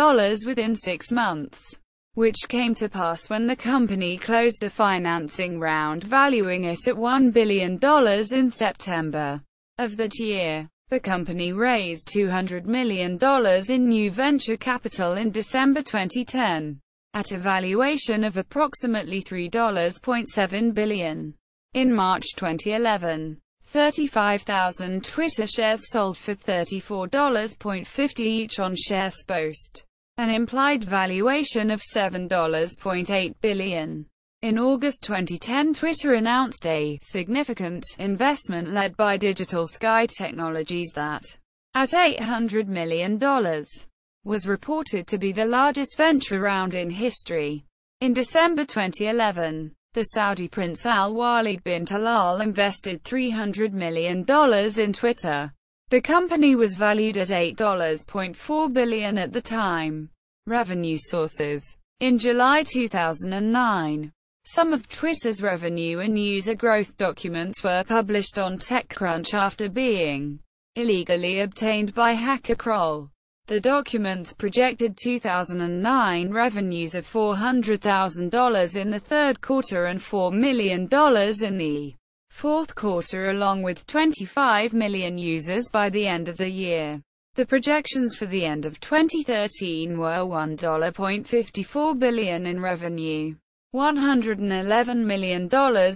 within 6 months, which came to pass when the company closed a financing round valuing it at $1 billion in September of that year. The company raised $200 million in new venture capital in December 2010, at a valuation of approximately $3.7 billion. In March 2011, 35,000 Twitter shares sold for $34.50 each on SharesPost, an implied valuation of $7.8 billion. In August 2010, Twitter announced a significant investment led by Digital Sky Technologies that, at $800 million, was reported to be the largest venture round in history. In December 2011, the Saudi Prince Al-Walid bin Talal invested $300 million in Twitter. The company was valued at $8.4 billion at the time. Revenue sources. In July 2009, some of Twitter's revenue and user growth documents were published on TechCrunch after being illegally obtained by HackerCrawl. The documents projected 2009 revenues of $400,000 in the third quarter and $4 million in the fourth quarter, along with 25 million users by the end of the year. The projections for the end of 2013 were $1.54 billion in revenue, $111 million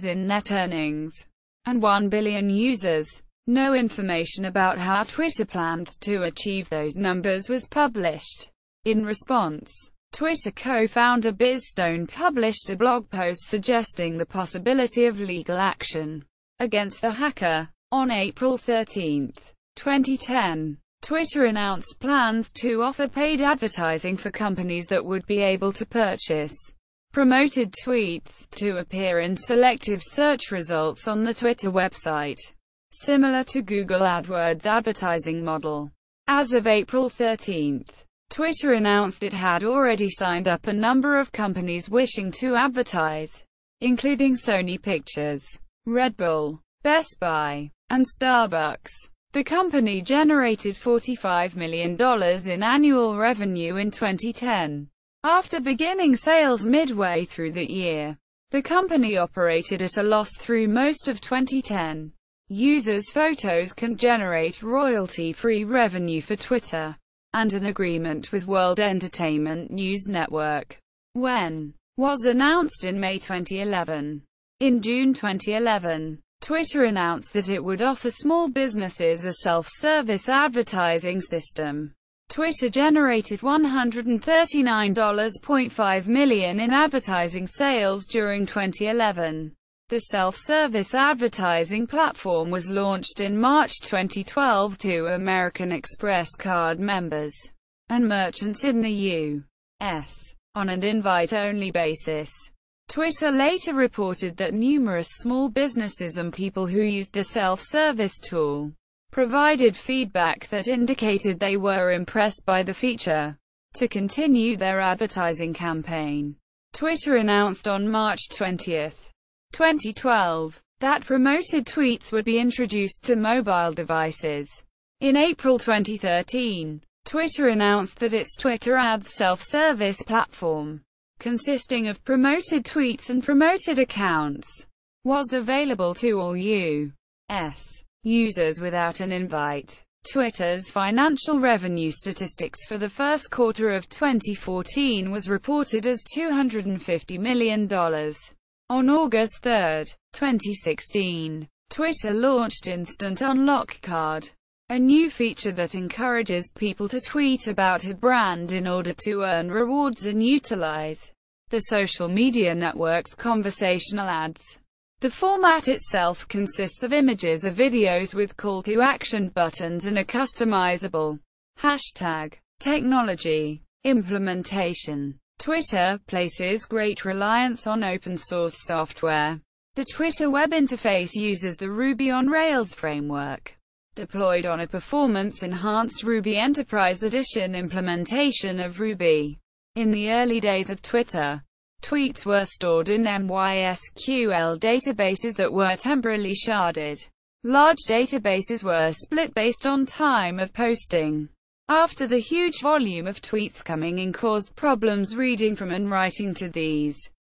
in net earnings, and 1 billion users. No information about how Twitter planned to achieve those numbers was published. In response, Twitter co-founder Biz Stone published a blog post suggesting the possibility of legal action against the hacker. On April 13, 2010, Twitter announced plans to offer paid advertising for companies that would be able to purchase promoted tweets to appear in selective search results on the Twitter website, similar to Google AdWords' advertising model. As of April 13, Twitter announced it had already signed up a number of companies wishing to advertise, including Sony Pictures, Red Bull, Best Buy, and Starbucks. The company generated $45 million in annual revenue in 2010. After beginning sales midway through the year, the company operated at a loss through most of 2010. Users' photos can generate royalty-free revenue for Twitter, and an agreement with World Entertainment News Network when was announced in May 2011. In June 2011, Twitter announced that it would offer small businesses a self-service advertising system. Twitter generated $139.5 million in advertising sales during 2011. The self-service advertising platform was launched in March 2012 to American Express card members and merchants in the U.S. on an invite-only basis. Twitter later reported that numerous small businesses and people who used the self-service tool provided feedback that indicated they were impressed by the feature. To continue their advertising campaign, Twitter announced on March 20, 2012, that promoted tweets would be introduced to mobile devices. In April 2013, Twitter announced that its Twitter Ads self-service platform, consisting of promoted tweets and promoted accounts, was available to all U.S. users without an invite. Twitter's financial revenue statistics for the first quarter of 2014 was reported as $250 million. On August 3, 2016, Twitter launched Instant Unlock Card, a new feature that encourages people to tweet about a brand in order to earn rewards and utilize the social media network's conversational ads. The format itself consists of images or videos with call-to-action buttons and a customizable hashtag. Technology implementation. Twitter places great reliance on open-source software. The Twitter web interface uses the Ruby on Rails framework, deployed on a performance-enhanced Ruby Enterprise Edition implementation of Ruby. In the early days of Twitter, tweets were stored in MySQL databases that were temporarily sharded. Large databases were split based on time of posting. After the huge volume of tweets coming in caused problems reading from and writing to these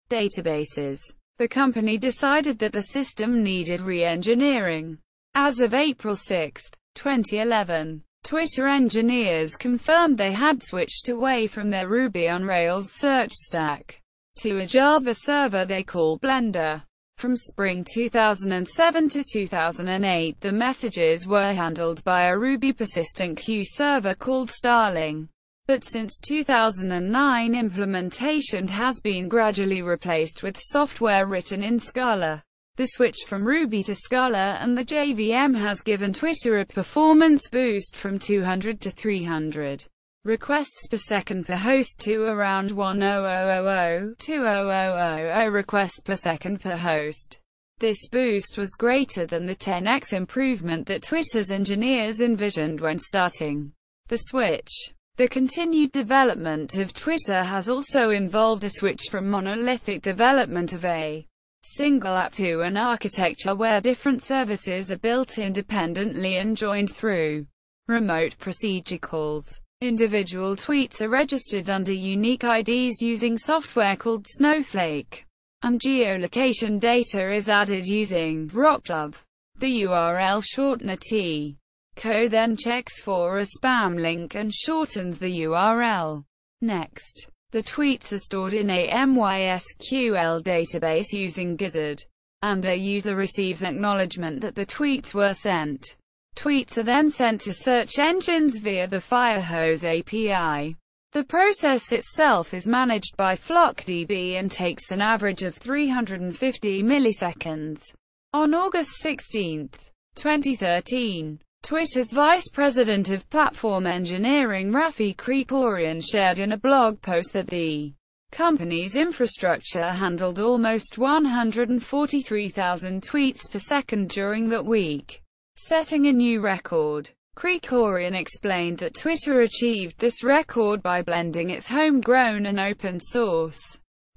databases, the company decided that the system needed re-engineering. As of April 6, 2011, Twitter engineers confirmed they had switched away from their Ruby on Rails search stack to a Java server they call Blender. From spring 2007 to 2008, the messages were handled by a Ruby persistent queue server called Starling. but since 2009 implementation has been gradually replaced with software written in Scala. The switch from Ruby to Scala and the JVM has given Twitter a performance boost from 200 to 300 requests per second per host to around 100,000 to 0.0000 requests per second per host. This boost was greater than the 10x improvement that Twitter's engineers envisioned when starting the switch. The continued development of Twitter has also involved a switch from monolithic development of a single app to an architecture where different services are built independently and joined through remote procedure calls. Individual tweets are registered under unique IDs using software called Snowflake, and geolocation data is added using Rockdove. The URL shortener T-co then checks for a spam link and shortens the URL. Next, the tweets are stored in a MySQL database using Gizzard, and the user receives acknowledgement that the tweets were sent. Tweets are then sent to search engines via the Firehose API. The process itself is managed by FlockDB and takes an average of 350 milliseconds. On August 16, 2013, Twitter's Vice President of Platform Engineering Rafi Krikorian shared in a blog post that the company's infrastructure handled almost 143,000 tweets per second during that week, setting a new record. Krikorian explained that Twitter achieved this record by blending its homegrown and open-source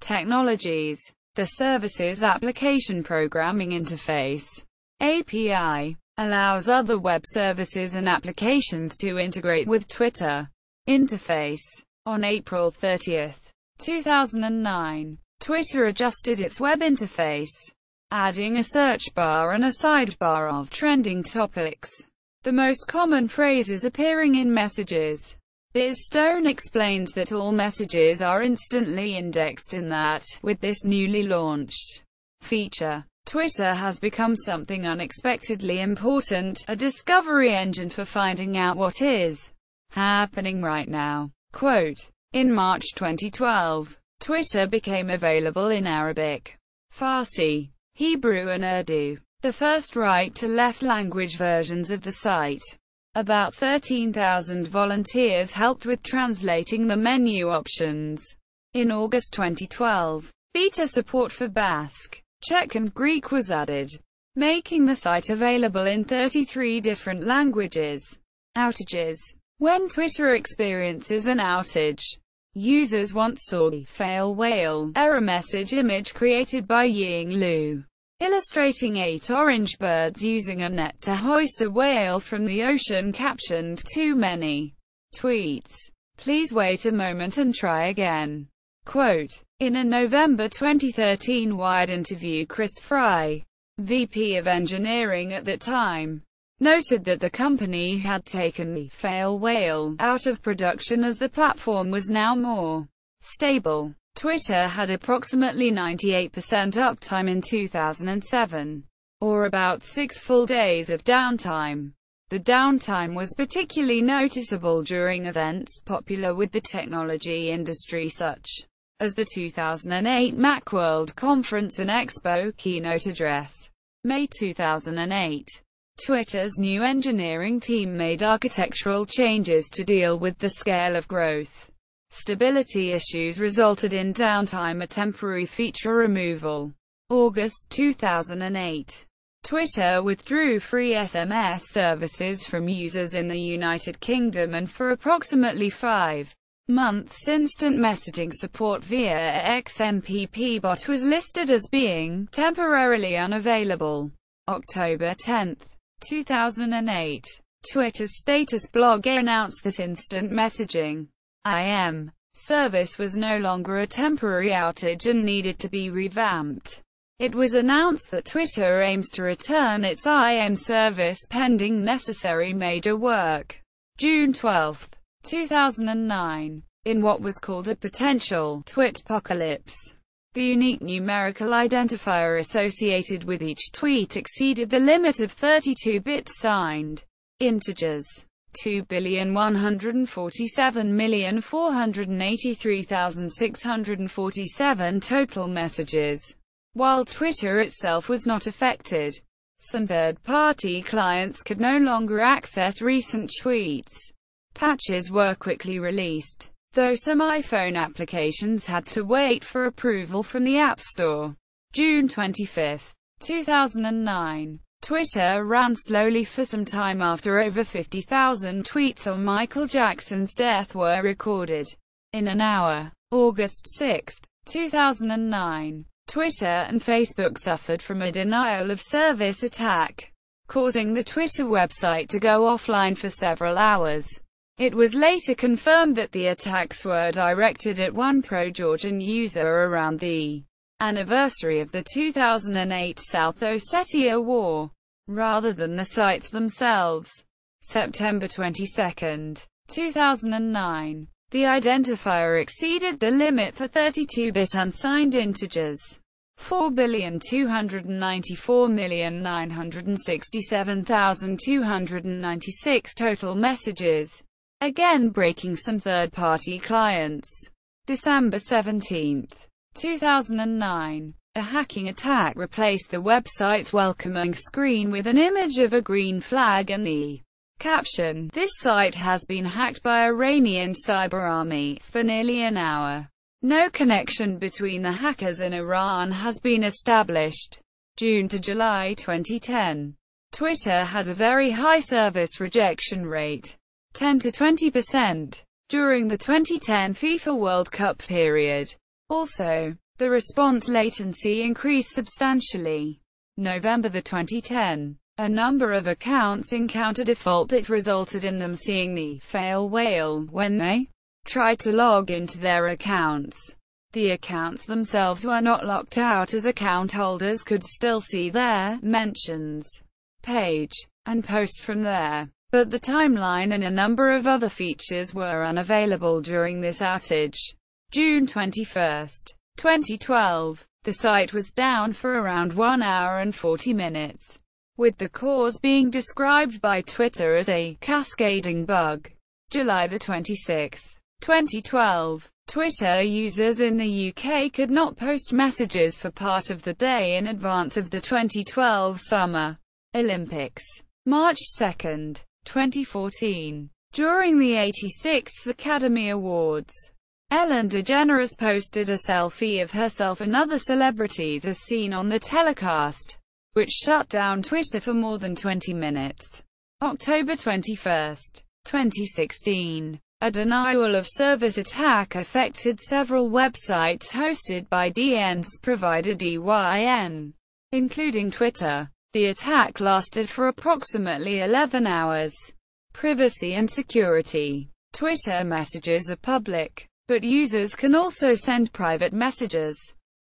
technologies. The service's Application Programming Interface (API) allows other web services and applications to integrate with Twitter interface. On April 30, 2009, Twitter adjusted its web interface, adding a search bar and a sidebar of trending topics, the most common phrases appearing in messages. Biz Stone explains that all messages are instantly indexed and that, with this newly launched feature, Twitter has become something unexpectedly important, a discovery engine for finding out what is happening right now. Quote, in March 2012, Twitter became available in Arabic, Farsi, Hebrew and Urdu, the first right-to-left language versions of the site. About 13,000 volunteers helped with translating the menu options. In August 2012, beta support for Basque, Czech and Greek was added, making the site available in 33 different languages. Outages. When Twitter experiences an outage, users once saw the fail whale error message image created by Ying Lu, illustrating 8 orange birds using a net to hoist a whale from the ocean captioned, "Too many tweets. Please wait a moment and try again." Quote, in a November 2013 Wired interview, Chris Fry, VP of Engineering at that time, noted that the company had taken the fail whale out of production as the platform was now more stable. Twitter had approximately 98% uptime in 2007, or about 6 full days of downtime. The downtime was particularly noticeable during events popular with the technology industry such as the 2008 Macworld Conference and Expo keynote address. May 2008. Twitter's new engineering team made architectural changes to deal with the scale of growth. Stability issues resulted in downtime, a temporary feature removal. August 2008. Twitter withdrew free SMS services from users in the United Kingdom, and for approximately 5 months instant messaging support via XMPP bot was listed as being temporarily unavailable. October 10, 2008. Twitter's status blog announced that instant messaging IM service was no longer a temporary outage and needed to be revamped. It was announced that Twitter aims to return its IM service pending necessary major work. June 12, 2009. In what was called a potential twitpocalypse, the unique numerical identifier associated with each tweet exceeded the limit of 32 bits signed integers. 2,147,483,647 total messages, while Twitter itself was not affected. Some third-party clients could no longer access recent tweets. Patches were quickly released, though some iPhone applications had to wait for approval from the App Store. June 25, 2009. Twitter ran slowly for some time after over 50,000 tweets on Michael Jackson's death were recorded in an hour. August 6, 2009. Twitter and Facebook suffered from a denial-of-service attack, causing the Twitter website to go offline for several hours. It was later confirmed that the attacks were directed at one pro-Georgian user around the anniversary of the 2008 South Ossetia War, rather than the sites themselves. September 22, 2009. The identifier exceeded the limit for 32-bit unsigned integers. 4,294,967,296 total messages, again breaking some third-party clients. December 17, 2009. A hacking attack replaced the website's welcoming screen with an image of a green flag and the caption, "This site has been hacked by Iranian cyber army," for nearly an hour. No connection between the hackers and Iran has been established. June to July 2010. Twitter had a very high service rejection rate, 10 to 20%, during the 2010 FIFA World Cup period. Also, the response latency increased substantially. November 2010. A number of accounts encountered a fault that resulted in them seeing the fail whale when they tried to log into their accounts. The accounts themselves were not locked out, as account holders could still see their mentions page and post from there, but the timeline and a number of other features were unavailable during this outage. June 21, 2012. The site was down for around 1 hour and 40 minutes, with the cause being described by Twitter as a cascading bug. July 26, 2012. Twitter users in the UK could not post messages for part of the day in advance of the 2012 Summer Olympics. March 2, 2014. During the 86th Academy Awards, Ellen DeGeneres posted a selfie of herself and other celebrities as seen on the telecast, which shut down Twitter for more than 20 minutes. October 21, 2016. A denial-of-service attack affected several websites hosted by DNS provider DYN, including Twitter. The attack lasted for approximately 11 hours. Privacy and security. Twitter messages are public, but users can also send private messages.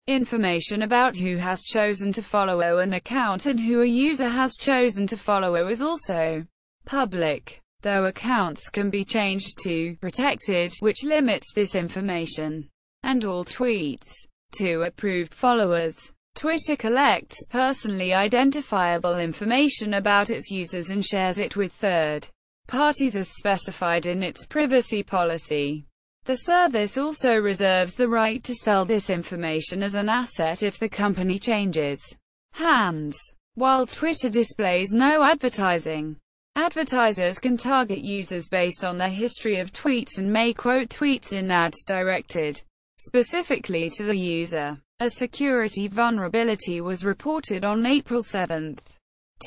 Information about who has chosen to follow an account and who a user has chosen to follow is also public, though accounts can be changed to protected, which limits this information and all tweets to approved followers. Twitter collects personally identifiable information about its users and shares it with third parties as specified in its privacy policy. The service also reserves the right to sell this information as an asset if the company changes hands. While Twitter displays no advertising, advertisers can target users based on their history of tweets and may quote tweets in ads directed specifically to the user. A security vulnerability was reported on April 7,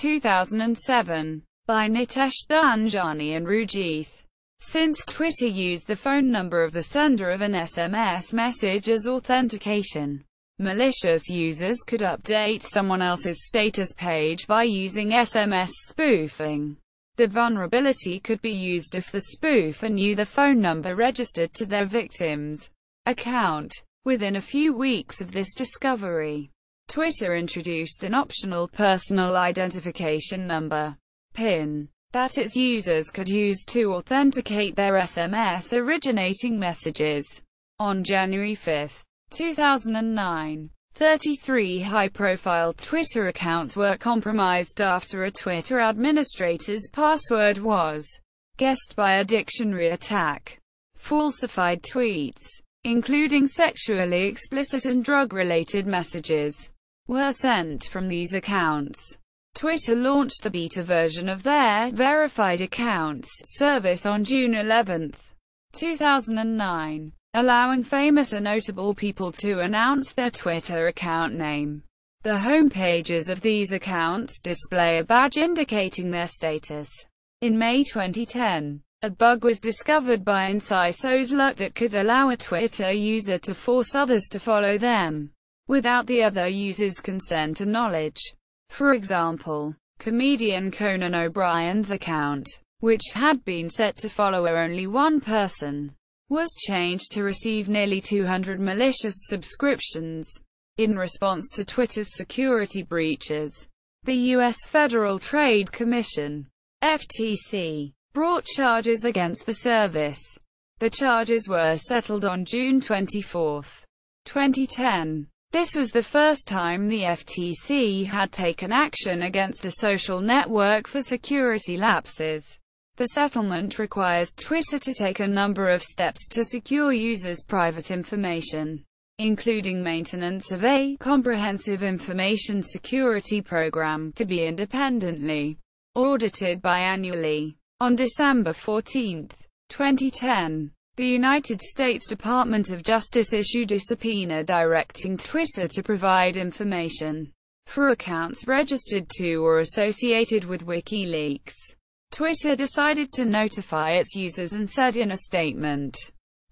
2007, by Nitesh Dhanjani and Rujith. Since Twitter used the phone number of the sender of an SMS message as authentication, malicious users could update someone else's status page by using SMS spoofing. The vulnerability could be used if the spoofer knew the phone number registered to their victim's account. Within a few weeks of this discovery, Twitter introduced an optional personal identification number, PIN, that its users could use to authenticate their SMS-originating messages. On January 5, 2009, 33 high-profile Twitter accounts were compromised after a Twitter administrator's password was guessed by a dictionary attack. Falsified tweets, including sexually explicit and drug-related messages, were sent from these accounts. Twitter launched the beta version of their Verified Accounts service on June 11, 2009, allowing famous or notable people to announce their Twitter account name. The home pages of these accounts display a badge indicating their status. In May 2010, a bug was discovered by InSisoSLUT that could allow a Twitter user to force others to follow them, without the other user's consent or knowledge. For example, comedian Conan O'Brien's account, which had been set to follow only one person, was changed to receive nearly 200 malicious subscriptions. In response to Twitter's security breaches, the U.S. Federal Trade Commission, FTC, brought charges against the service. The charges were settled on June 24, 2010. This was the first time the FTC had taken action against a social network for security lapses. The settlement requires Twitter to take a number of steps to secure users' private information, including maintenance of a comprehensive information security program, to be independently audited biannually. On December 14, 2010, the United States Department of Justice issued a subpoena directing Twitter to provide information for accounts registered to or associated with WikiLeaks. Twitter decided to notify its users and said in a statement,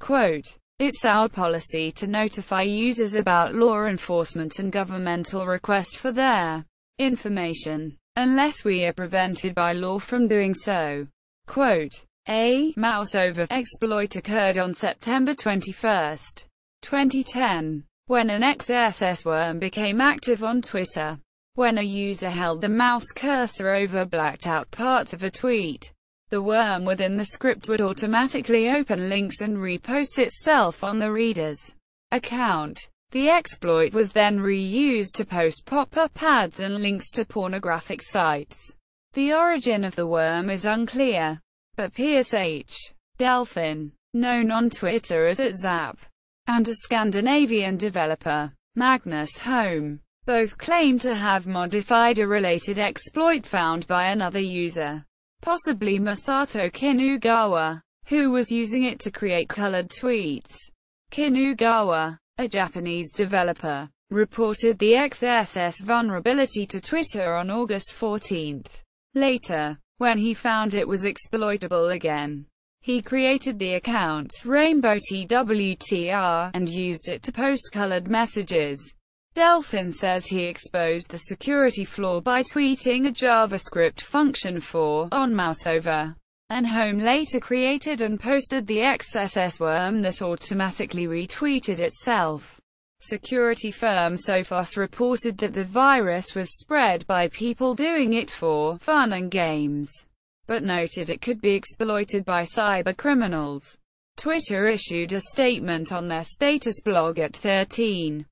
quote, "It's our policy to notify users about law enforcement and governmental requests for their information, unless we are prevented by law from doing so." Quote, a mouse-over exploit occurred on September 21, 2010, when an XSS worm became active on Twitter. When a user held the mouse cursor over blacked-out parts of a tweet, the worm within the script would automatically open links and repost itself on the reader's account. The exploit was then reused to post pop-up ads and links to pornographic sites. The origin of the worm is unclear, but Piers H. Delphin, known on Twitter as @Zap, and a Scandinavian developer, Magnus Holm, both claim to have modified a related exploit found by another user, possibly Masato Kinugawa, who was using it to create colored tweets. Kinugawa, a Japanese developer, reported the XSS vulnerability to Twitter on August 14. Later, when he found it was exploitable again, he created the account Rainbow TWTR and used it to post colored messages. Delphin says he exposed the security flaw by tweeting a JavaScript function for onMouseOver, and Holm later created and posted the XSS worm that automatically retweeted itself. Security firm Sophos reported that the virus was spread by people doing it for fun and games, but noted it could be exploited by cybercriminals. Twitter issued a statement on their status blog at 13:50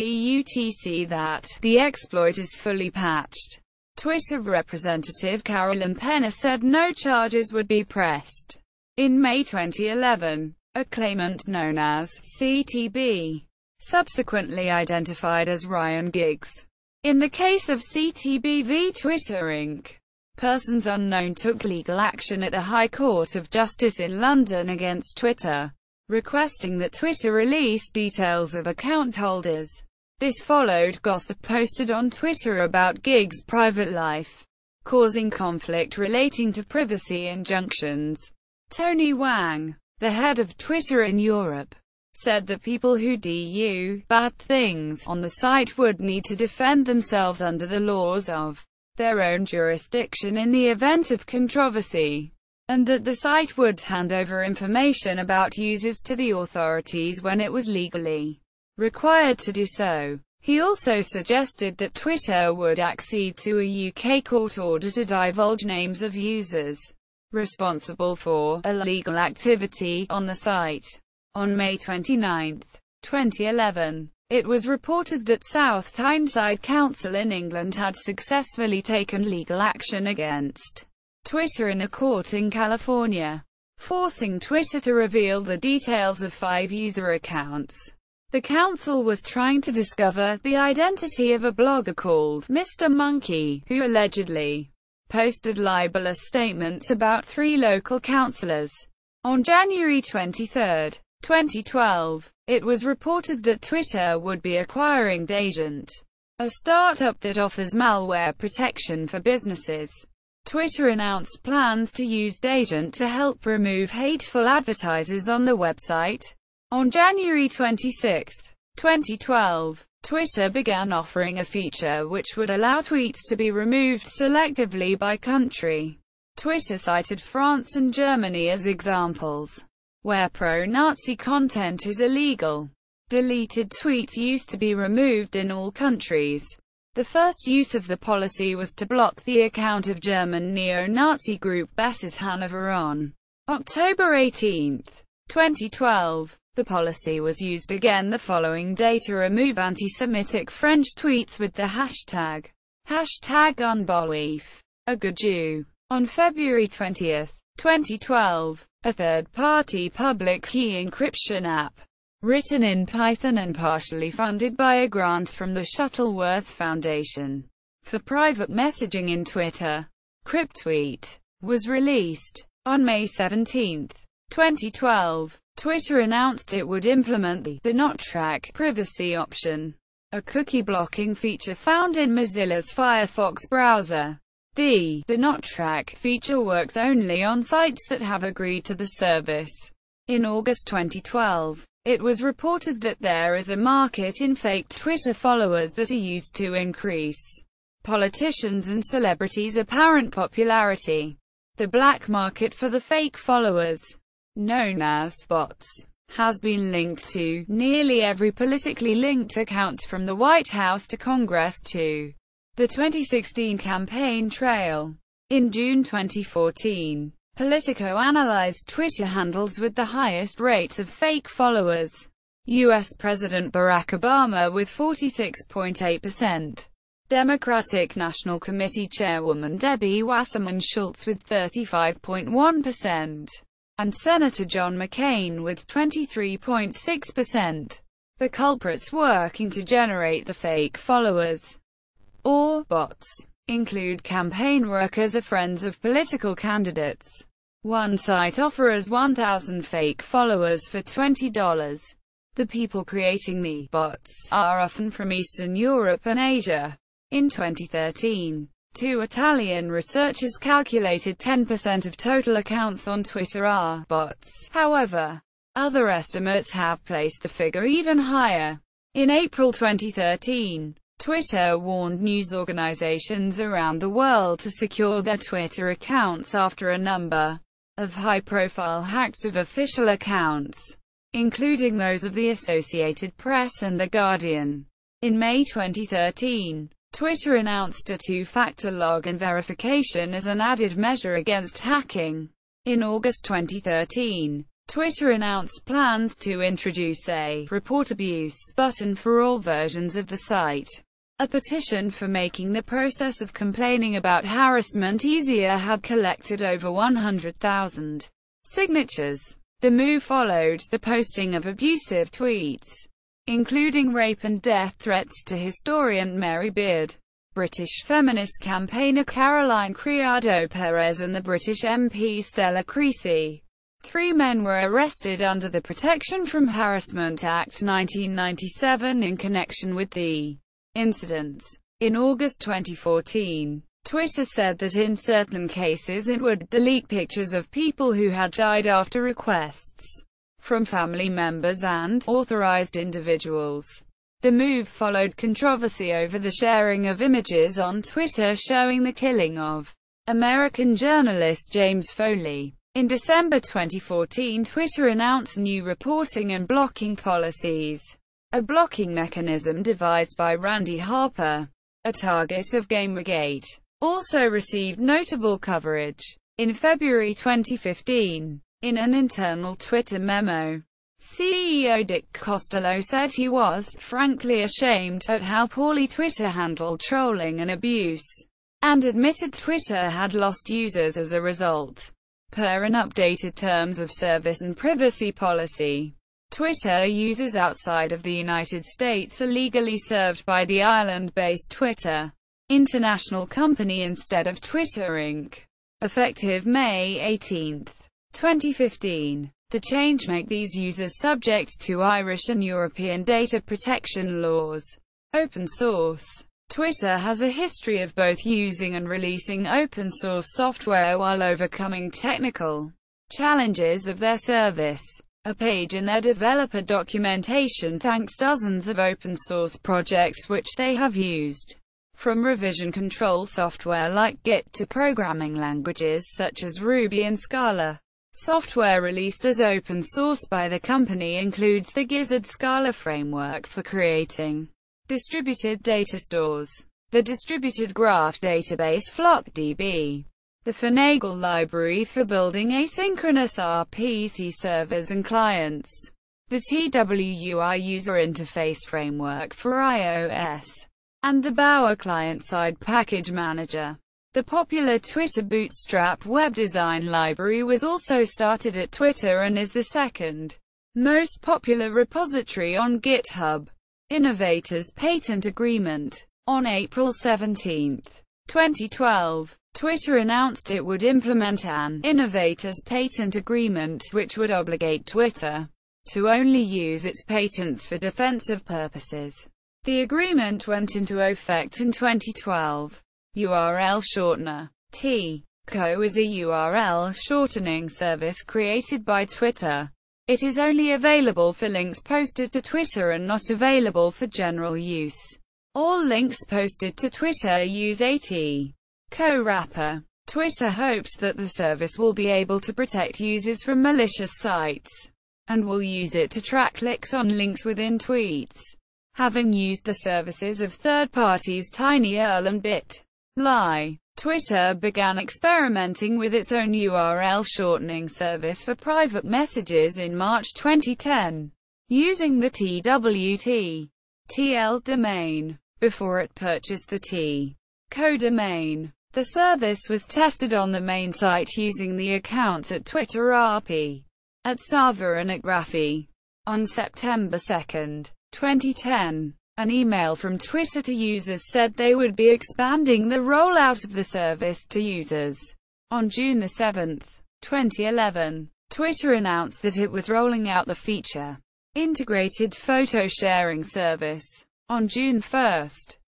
UTC that the exploit is fully patched. Twitter representative Carolyn Penner said no charges would be pressed. In May 2011, a claimant known as CTB, subsequently identified as Ryan Giggs. In the case of CTB v. Twitter Inc., persons unknown took legal action at the High Court of Justice in London against Twitter, requesting that Twitter release details of account holders. This followed gossip posted on Twitter about Giggs' private life, causing conflict relating to privacy injunctions. Tony Wang, the head of Twitter in Europe, said that people who do bad things on the site would need to defend themselves under the laws of their own jurisdiction in the event of controversy, and that the site would hand over information about users to the authorities when it was legally required to do so. He also suggested that Twitter would accede to a UK court order to divulge names of users responsible for illegal activity on the site. On May 29, 2011, it was reported that South Tyneside Council in England had successfully taken legal action against Twitter in a court in California, forcing Twitter to reveal the details of 5 user accounts. The council was trying to discover the identity of a blogger called Mr. Monkey, who allegedly posted libelous statements about 3 local councillors. On January 23, 2012, it was reported that Twitter would be acquiring Dagent, a startup that offers malware protection for businesses. Twitter announced plans to use Dagent to help remove hateful advertisers on the website. On January 26, 2012, Twitter began offering a feature which would allow tweets to be removed selectively by country. Twitter cited France and Germany as examples where pro-Nazi content is illegal. Deleted tweets used to be removed in all countries. The first use of the policy was to block the account of German neo-Nazi group Besses Hanover on October 18, 2012. The policy was used again the following day to remove anti-Semitic French tweets with the hashtag #Unbelief, a good Jew. On February 20, 2012, a third-party public key encryption app, written in Python and partially funded by a grant from the Shuttleworth Foundation for private messaging in Twitter, CryptTweet, was released. On May 17, 2012, Twitter announced it would implement the Do Not Track privacy option, a cookie blocking feature found in Mozilla's Firefox browser. The Do Not Track feature works only on sites that have agreed to the service. In August 2012, it was reported that there is a market in fake Twitter followers that are used to increase politicians' and celebrities' apparent popularity. The black market for the fake followers, known as bots, has been linked to nearly every politically linked account from the White House to Congress to the 2016 campaign trail. In June 2014, Politico analyzed Twitter handles with the highest rates of fake followers. U.S. President Barack Obama with 46.8%, Democratic National Committee Chairwoman Debbie Wasserman Schultz with 35.1%, and Senator John McCain with 23.6%. The culprits working to generate the fake followers, or bots, include campaign workers or friends of political candidates. One site offers 1,000 fake followers for $20. The people creating the bots are often from Eastern Europe and Asia. In 2013, 2 Italian researchers calculated 10% of total accounts on Twitter are bots. However, other estimates have placed the figure even higher. In April 2013, Twitter warned news organizations around the world to secure their Twitter accounts after a number of high-profile hacks of official accounts, including those of the Associated Press and The Guardian. In May 2013, Twitter announced a 2-factor login verification as an added measure against hacking. In August 2013, Twitter announced plans to introduce a "Report Abuse" button for all versions of the site. A petition for making the process of complaining about harassment easier had collected over 100,000 signatures. The move followed the posting of abusive tweets, including rape and death threats to historian Mary Beard, British feminist campaigner Caroline Criado-Perez and the British MP Stella Creasy. 3 men were arrested under the Protection from Harassment Act 1997 in connection with the incidents. In August 2014, Twitter said that in certain cases it would delete pictures of people who had died after requests from family members and authorized individuals. The move followed controversy over the sharing of images on Twitter showing the killing of American journalist James Foley. In December 2014, Twitter announced new reporting and blocking policies. A blocking mechanism devised by Randy Harper, a target of Gamergate, also received notable coverage. In February 2015, in an internal Twitter memo, CEO Dick Costolo said he was, frankly, ashamed at how poorly Twitter handled trolling and abuse. and admitted Twitter had lost users as a result. Per an updated terms of service and privacy policy, Twitter users outside of the United States are legally served by the Ireland-based Twitter International company instead of Twitter Inc. Effective May 18, 2015. The change makes these users subject to Irish and European data protection laws. Open source. Twitter has a history of both using and releasing open-source software while overcoming technical challenges of their service. A page in their developer documentation thanks dozens of open-source projects which they have used, from revision control software like Git to programming languages such as Ruby and Scala. Software released as open source by the company includes the Gizzard Scala framework for creating distributed data stores, the distributed graph database FlockDB, the Finagle library for building asynchronous RPC servers and clients, the TWUI user interface framework for iOS, and the Bower client-side package manager. The popular Twitter Bootstrap web design library was also started at Twitter and is the second most popular repository on GitHub. Innovators Patent Agreement. On April 17, 2012, Twitter announced it would implement an Innovators Patent Agreement which would obligate Twitter to only use its patents for defensive purposes. The agreement went into effect in 2012. URL shortener. T-Co is a URL shortening service created by Twitter. It is only available for links posted to Twitter and not available for general use. All links posted to Twitter use a T-Co wrapper. Twitter hopes that the service will be able to protect users from malicious sites, and will use it to track clicks on links within tweets. Having used the services of third parties TinyURL and Bit.ly, Twitter began experimenting with its own URL shortening service for private messages in March 2010, using the TWT.TL domain, before it purchased the T-Co domain. The service was tested on the main site using the accounts at Twitter RP, at Sava and at Graphy. On September 2, 2010, an email from Twitter to users said they would be expanding the rollout of the service to users. On June 7, 2011, Twitter announced that it was rolling out the feature Integrated Photo Sharing Service. On June 1,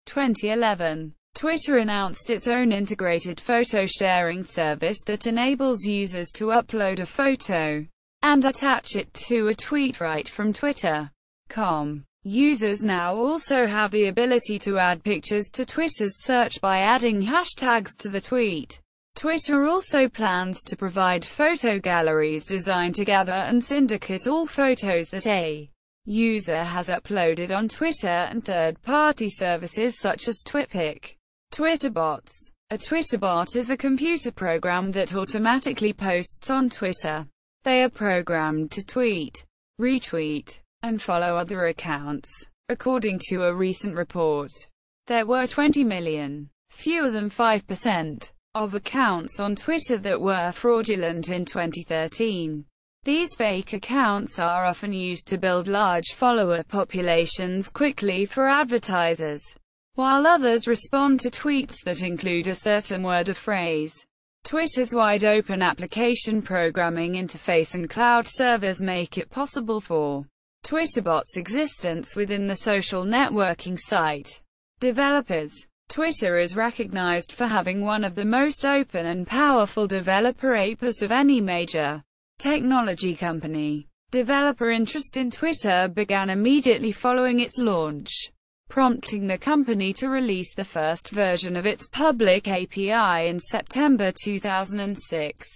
2011, Twitter announced its own integrated photo sharing service that enables users to upload a photo and attach it to a tweet right from Twitter.com. Users now also have the ability to add pictures to Twitter's search by adding hashtags to the tweet. Twitter also plans to provide photo galleries designed to gather and syndicate all photos that a user has uploaded on Twitter and third-party services such as Twitpic. Twitterbots. A Twitterbot is a computer program that automatically posts on Twitter. They are programmed to tweet, retweet, and follow other accounts. According to a recent report, there were 20 million, fewer than 5%, of accounts on Twitter that were fraudulent in 2013. These fake accounts are often used to build large follower populations quickly for advertisers, while others respond to tweets that include a certain word or phrase. Twitter's wide-open application programming interface and cloud servers make it possible for Twitterbot's existence within the social networking site. Developers. Twitter is recognized for having one of the most open and powerful developer APIs of any major technology company. Developer interest in Twitter began immediately following its launch, prompting the company to release the first version of its public API in September 2006.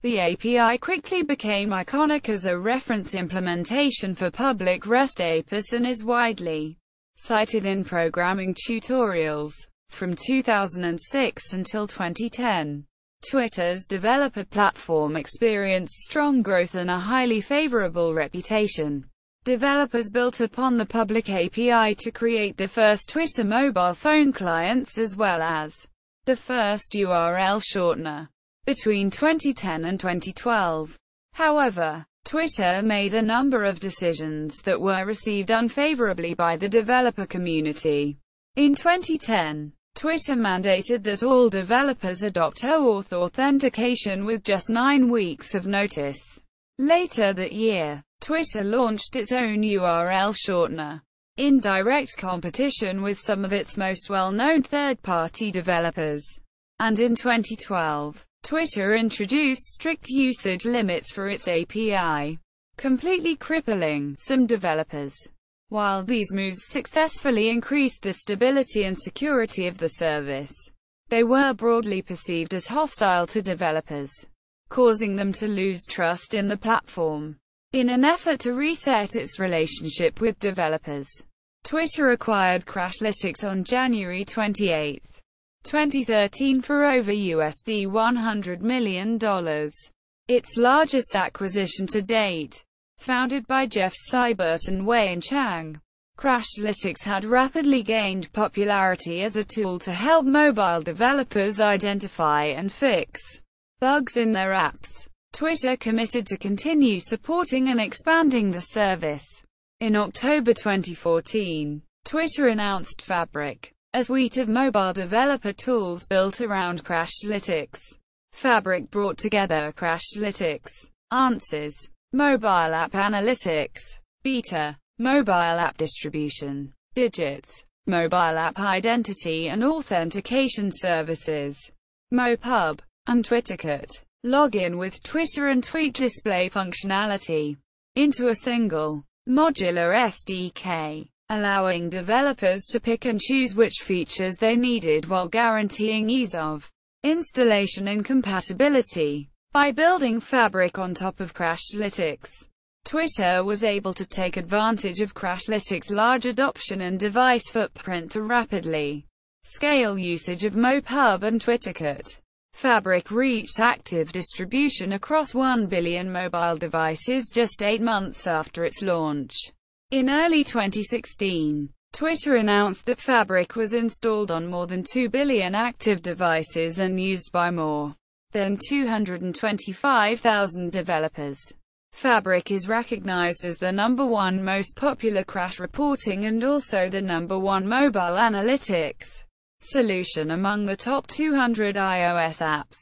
The API quickly became iconic as a reference implementation for public REST APIs and is widely cited in programming tutorials. From 2006 until 2010, Twitter's developer platform experienced strong growth and a highly favorable reputation. Developers built upon the public API to create the first Twitter mobile phone clients as well as the first URL shortener, between 2010 and 2012. However, Twitter made a number of decisions that were received unfavorably by the developer community. In 2010, Twitter mandated that all developers adopt OAuth authentication with just 9 weeks of notice. Later that year, Twitter launched its own URL shortener, in direct competition with some of its most well-known third-party developers. And in 2012, Twitter introduced strict usage limits for its API, completely crippling some developers. While these moves successfully increased the stability and security of the service, they were broadly perceived as hostile to developers, causing them to lose trust in the platform. In an effort to reset its relationship with developers, Twitter acquired Crashlytics on January 28, 2013 for over $100 million. Its largest acquisition to date. Founded by Jeff Seibert and Wayne Chang, Crashlytics had rapidly gained popularity as a tool to help mobile developers identify and fix bugs in their apps. Twitter committed to continue supporting and expanding the service. In October 2014, Twitter announced Fabric, a suite of mobile developer tools built around Crashlytics. Fabric brought together Crashlytics, Answers, Mobile App Analytics, Beta, Mobile App Distribution, Digits, Mobile App Identity and Authentication Services, MoPub, and TwitterCut. Login with Twitter and tweet display functionality into a single, modular SDK, allowing developers to pick and choose which features they needed while guaranteeing ease of installation and compatibility. By building Fabric on top of Crashlytics, Twitter was able to take advantage of Crashlytics' large adoption and device footprint to rapidly scale usage of MoPub and TwitterCut. Fabric reached active distribution across 1 billion mobile devices just 8 months after its launch. In early 2016, Twitter announced that Fabric was installed on more than 2 billion active devices and used by more than 225,000 developers. Fabric is recognized as the #1 most popular crash reporting and also the #1 mobile analytics solution among the top 200 iOS apps,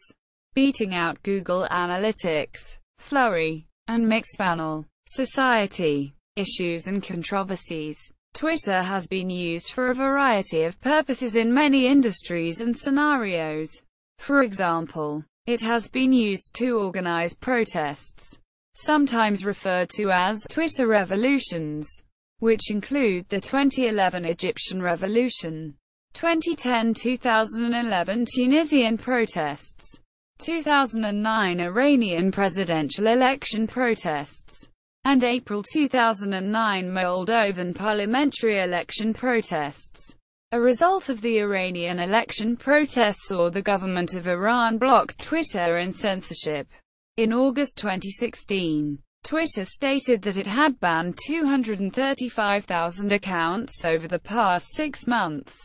beating out Google Analytics, Flurry, and Mixpanel. Society, issues and controversies. Twitter has been used for a variety of purposes in many industries and scenarios. For example, it has been used to organize protests, sometimes referred to as Twitter revolutions, which include the 2011 Egyptian Revolution, 2010-2011 Tunisian protests, 2009 Iranian presidential election protests, and April 2009 Moldovan parliamentary election protests. A result of the Iranian election protests saw the government of Iran block Twitter and censorship. In August 2016, Twitter stated that it had banned 235,000 accounts over the past 6 months,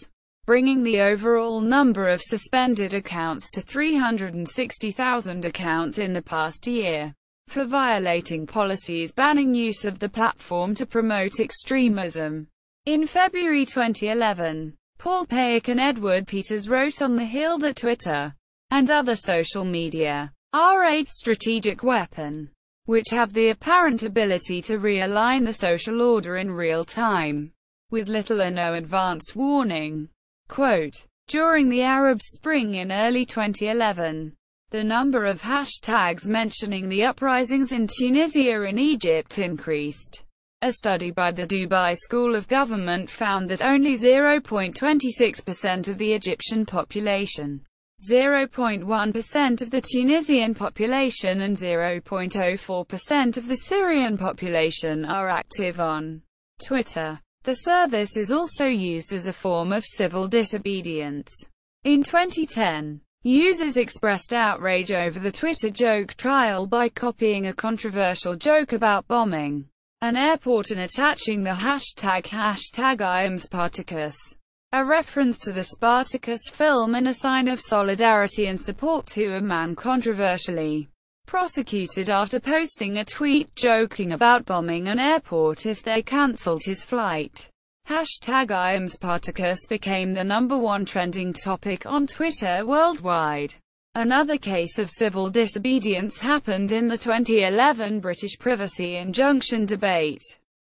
bringing the overall number of suspended accounts to 360,000 accounts in the past year, for violating policies banning use of the platform to promote extremism. In February 2011, Paul Payak and Edward Peters wrote on The Hill that Twitter and other social media are a strategic weapon, which have the apparent ability to realign the social order in real time, with little or no advance warning. Quote, during the Arab Spring in early 2011, the number of hashtags mentioning the uprisings in Tunisia and Egypt increased. A study by the Dubai School of Government found that only 0.26% of the Egyptian population, 0.1% of the Tunisian population and 0.04% of the Syrian population are active on Twitter. The service is also used as a form of civil disobedience. In 2010, users expressed outrage over the Twitter joke trial by copying a controversial joke about bombing an airport and attaching the hashtag #IamSpartacus. a reference to the Spartacus film and a sign of solidarity and support to a man controversially prosecuted after posting a tweet joking about bombing an airport if they cancelled his flight. Hashtag I am Spartacus became the #1 trending topic on Twitter worldwide. Another case of civil disobedience happened in the 2011 British privacy injunction debate,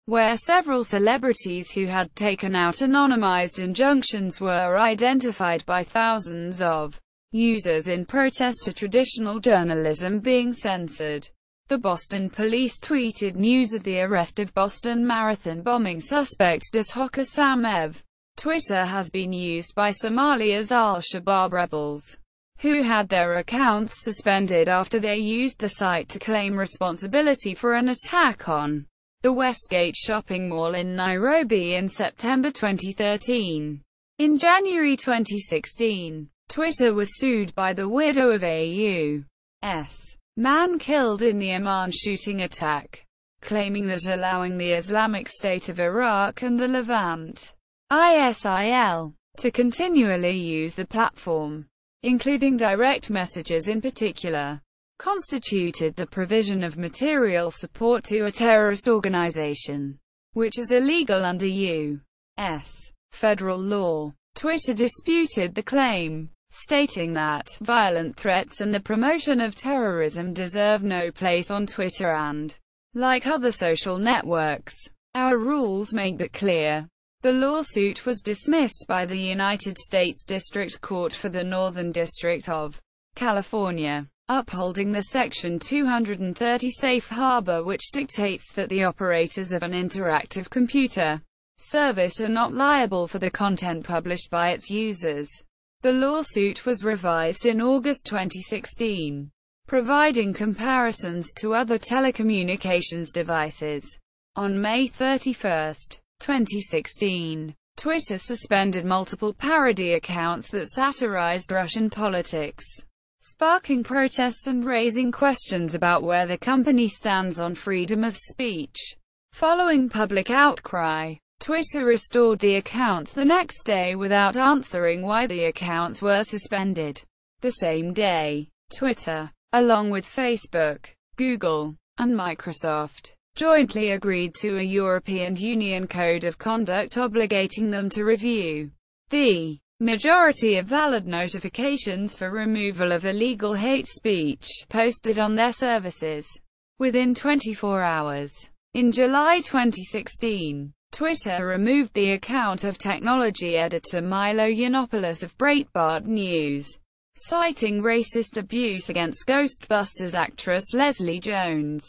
where several celebrities who had taken out anonymized injunctions were identified by thousands of users in protest to traditional journalism being censored. The Boston police tweeted news of the arrest of Boston Marathon bombing suspect Dashaka Samev. Twitter has been used by Somalia's al-Shabaab rebels, who had their accounts suspended after they used the site to claim responsibility for an attack on the Westgate shopping mall in Nairobi in September 2013. In January 2016, Twitter was sued by the widow of a U.S. man killed in the Amman shooting attack, claiming that allowing the Islamic State of Iraq and the Levant, ISIL, to continually use the platform, including direct messages in particular, constituted the provision of material support to a terrorist organization, which is illegal under U.S. federal law. Twitter disputed the claim, stating that violent threats and the promotion of terrorism deserve no place on Twitter and, like other social networks, our rules make that clear. The lawsuit was dismissed by the United States District Court for the Northern District of California, upholding the Section 230 safe harbor, which dictates that the operators of an interactive computer service are not liable for the content published by its users. The lawsuit was revised in August 2016, providing comparisons to other telecommunications devices. On May 31, 2016, Twitter suspended multiple parody accounts that satirized Russian politics, sparking protests and raising questions about where the company stands on freedom of speech. Following public outcry, Twitter restored the accounts the next day without answering why the accounts were suspended. The same day, Twitter, along with Facebook, Google, and Microsoft, jointly agreed to a European Union Code of Conduct obligating them to review the majority of valid notifications for removal of illegal hate speech posted on their services within 24 hours. In July 2016, Twitter removed the account of technology editor Milo Yiannopoulos of Breitbart News, citing racist abuse against Ghostbusters actress Leslie Jones.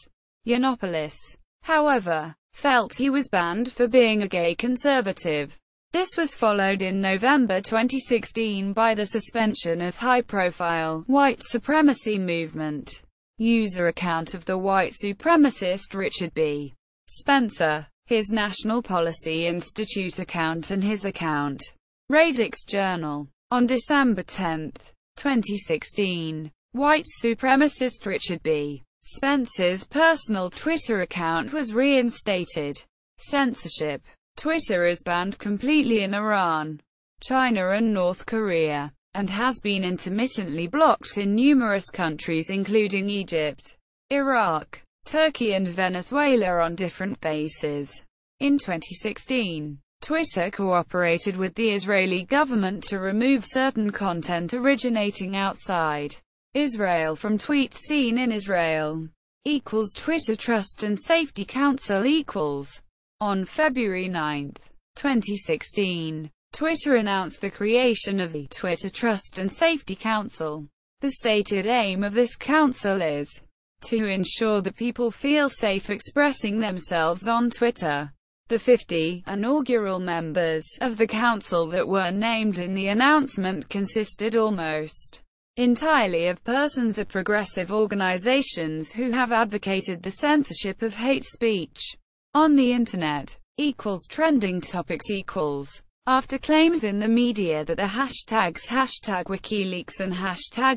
Yiannopoulos, however, felt he was banned for being a gay conservative. This was followed in November 2016 by the suspension of high-profile, white supremacy movement user account of the white supremacist Richard B. Spencer, his National Policy Institute account and his account, Radix Journal. On December 10, 2016, white supremacist Richard B. Spencer's personal Twitter account was reinstated. Censorship. Twitter is banned completely in Iran, China and North Korea, and has been intermittently blocked in numerous countries including Egypt, Iraq, Turkey and Venezuela on different bases. In 2016, Twitter cooperated with the Israeli government to remove certain content originating outside Israel from tweets seen in Israel. Twitter Trust and Safety Council =. On February 9, 2016, Twitter announced the creation of the Twitter Trust and Safety Council. The stated aim of this council is to ensure that people feel safe expressing themselves on Twitter. The 50 inaugural members of the council that were named in the announcement consisted almost entirely of persons of progressive organizations who have advocated the censorship of hate speech on the Internet. Trending topics After claims in the media that the hashtags #WikiLeaks and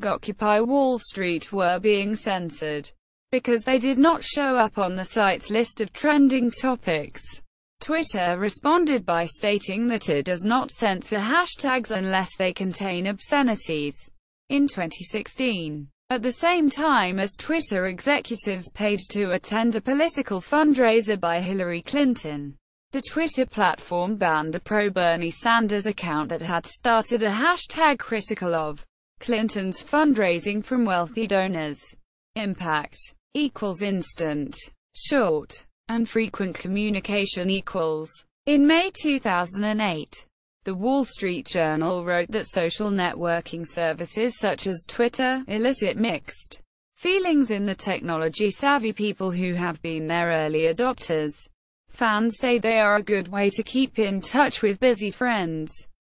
#Occupy Wall Street were being censored because they did not show up on the site's list of trending topics, Twitter responded by stating that it does not censor hashtags unless they contain obscenities. In 2016, at the same time as Twitter executives paid to attend a political fundraiser by Hillary Clinton, the Twitter platform banned a pro-Bernie Sanders account that had started a hashtag critical of Clinton's fundraising from wealthy donors. Impact equals instant, short, and frequent communication equals. In May 2008, The Wall Street Journal wrote that social networking services such as Twitter elicit mixed feelings in the technology-savvy people who have been their early adopters. Fans say they are a good way to keep in touch with busy friends,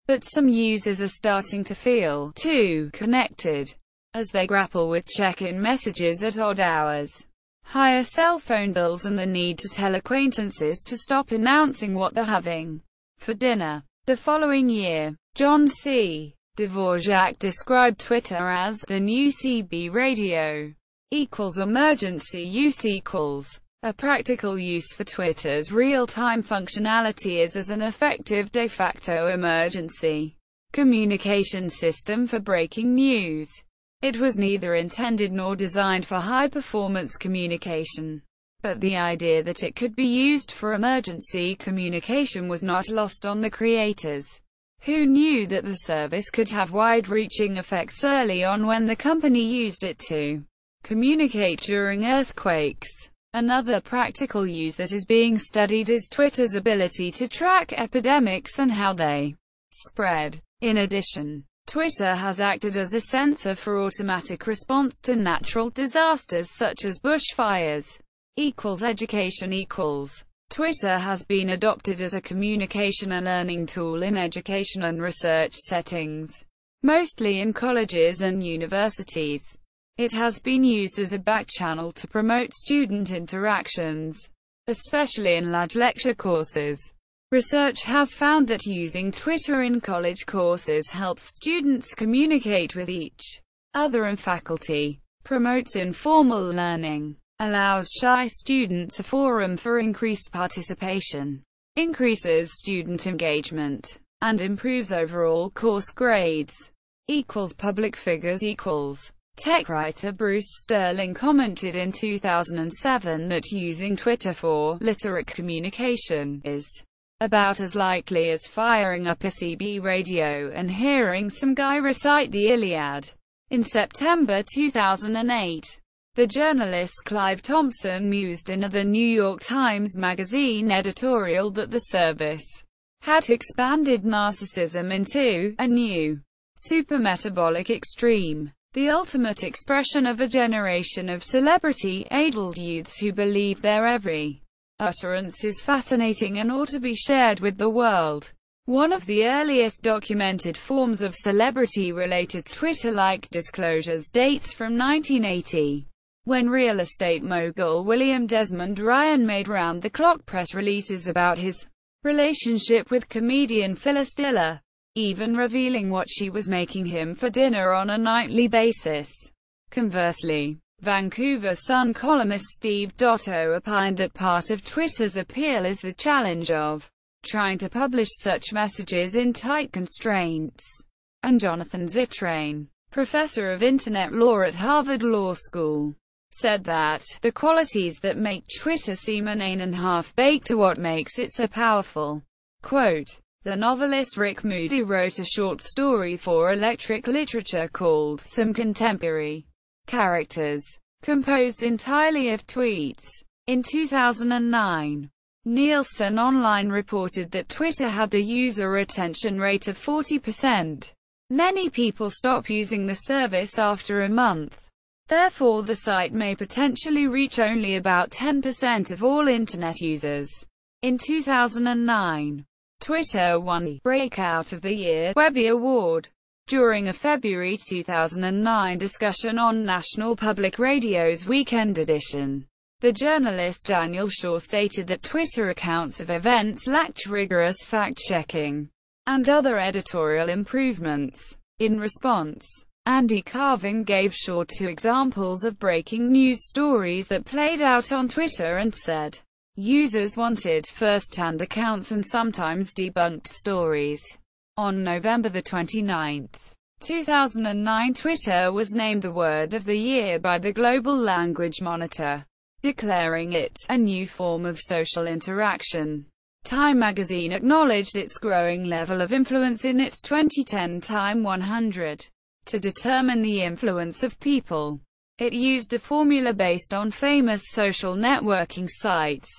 but some users are starting to feel too connected as they grapple with check-in messages at odd hours, higher cell phone bills, and the need to tell acquaintances to stop announcing what they're having for dinner. The following year, John C. Dvorak described Twitter as the new CB radio equals emergency use equals. A practical use for Twitter's real-time functionality is as an effective de facto emergency communication system for breaking news. It was neither intended nor designed for high-performance communication, but the idea that it could be used for emergency communication was not lost on the creators, who knew that the service could have wide-reaching effects early on when the company used it to communicate during earthquakes. Another practical use that is being studied is Twitter's ability to track epidemics and how they spread. In addition, Twitter has acted as a sensor for automatic response to natural disasters such as bushfires. Education equals. Twitter has been adopted as a communication and learning tool in education and research settings, mostly in colleges and universities. It has been used as a back-channel to promote student interactions, especially in large lecture courses. Research has found that using Twitter in college courses helps students communicate with each other and faculty, promotes informal learning, allows shy students a forum for increased participation, increases student engagement, and improves overall course grades. Public figures equals. Tech writer Bruce Sterling commented in 2007 that using Twitter for literate communication is about as likely as firing up a CB radio and hearing some guy recite the Iliad. In September 2008, the journalist Clive Thompson mused in the New York Times Magazine editorial that the service had expanded narcissism into a new supermetabolic extreme, the ultimate expression of a generation of celebrity-addled youths who believe their every utterance is fascinating and ought to be shared with the world. One of the earliest documented forms of celebrity-related Twitter-like disclosures dates from 1980, when real estate mogul William Desmond Ryan made round-the-clock press releases about his relationship with comedian Phyllis Diller, even revealing what she was making him for dinner on a nightly basis. Conversely, Vancouver Sun columnist Steve Dotto opined that part of Twitter's appeal is the challenge of trying to publish such messages in tight constraints. And Jonathan Zittrain, professor of Internet Law at Harvard Law School, said that the qualities that make Twitter seem inane and half-baked are what makes it so powerful. Quote, the novelist Rick Moody wrote a short story for Electric Literature called Some Contemporary Characters, composed entirely of tweets. In 2009, Nielsen Online reported that Twitter had a user retention rate of 40%. Many people stop using the service after a month. Therefore, the site may potentially reach only about 10% of all Internet users. In 2009, Twitter won the Breakout of the Year Webby Award during a February 2009 discussion on National Public Radio's Weekend Edition. The journalist Daniel Shaw stated that Twitter accounts of events lacked rigorous fact-checking and other editorial improvements. In response, Andy Carvin gave Shaw 2 examples of breaking news stories that played out on Twitter and said, Users wanted first-hand accounts and sometimes debunked stories. On November 29, 2009, Twitter was named the Word of the Year by the Global Language Monitor, declaring it a new form of social interaction. Time magazine acknowledged its growing level of influence in its 2010 Time 100. To determine the influence of people, it used a formula based on famous social networking sites,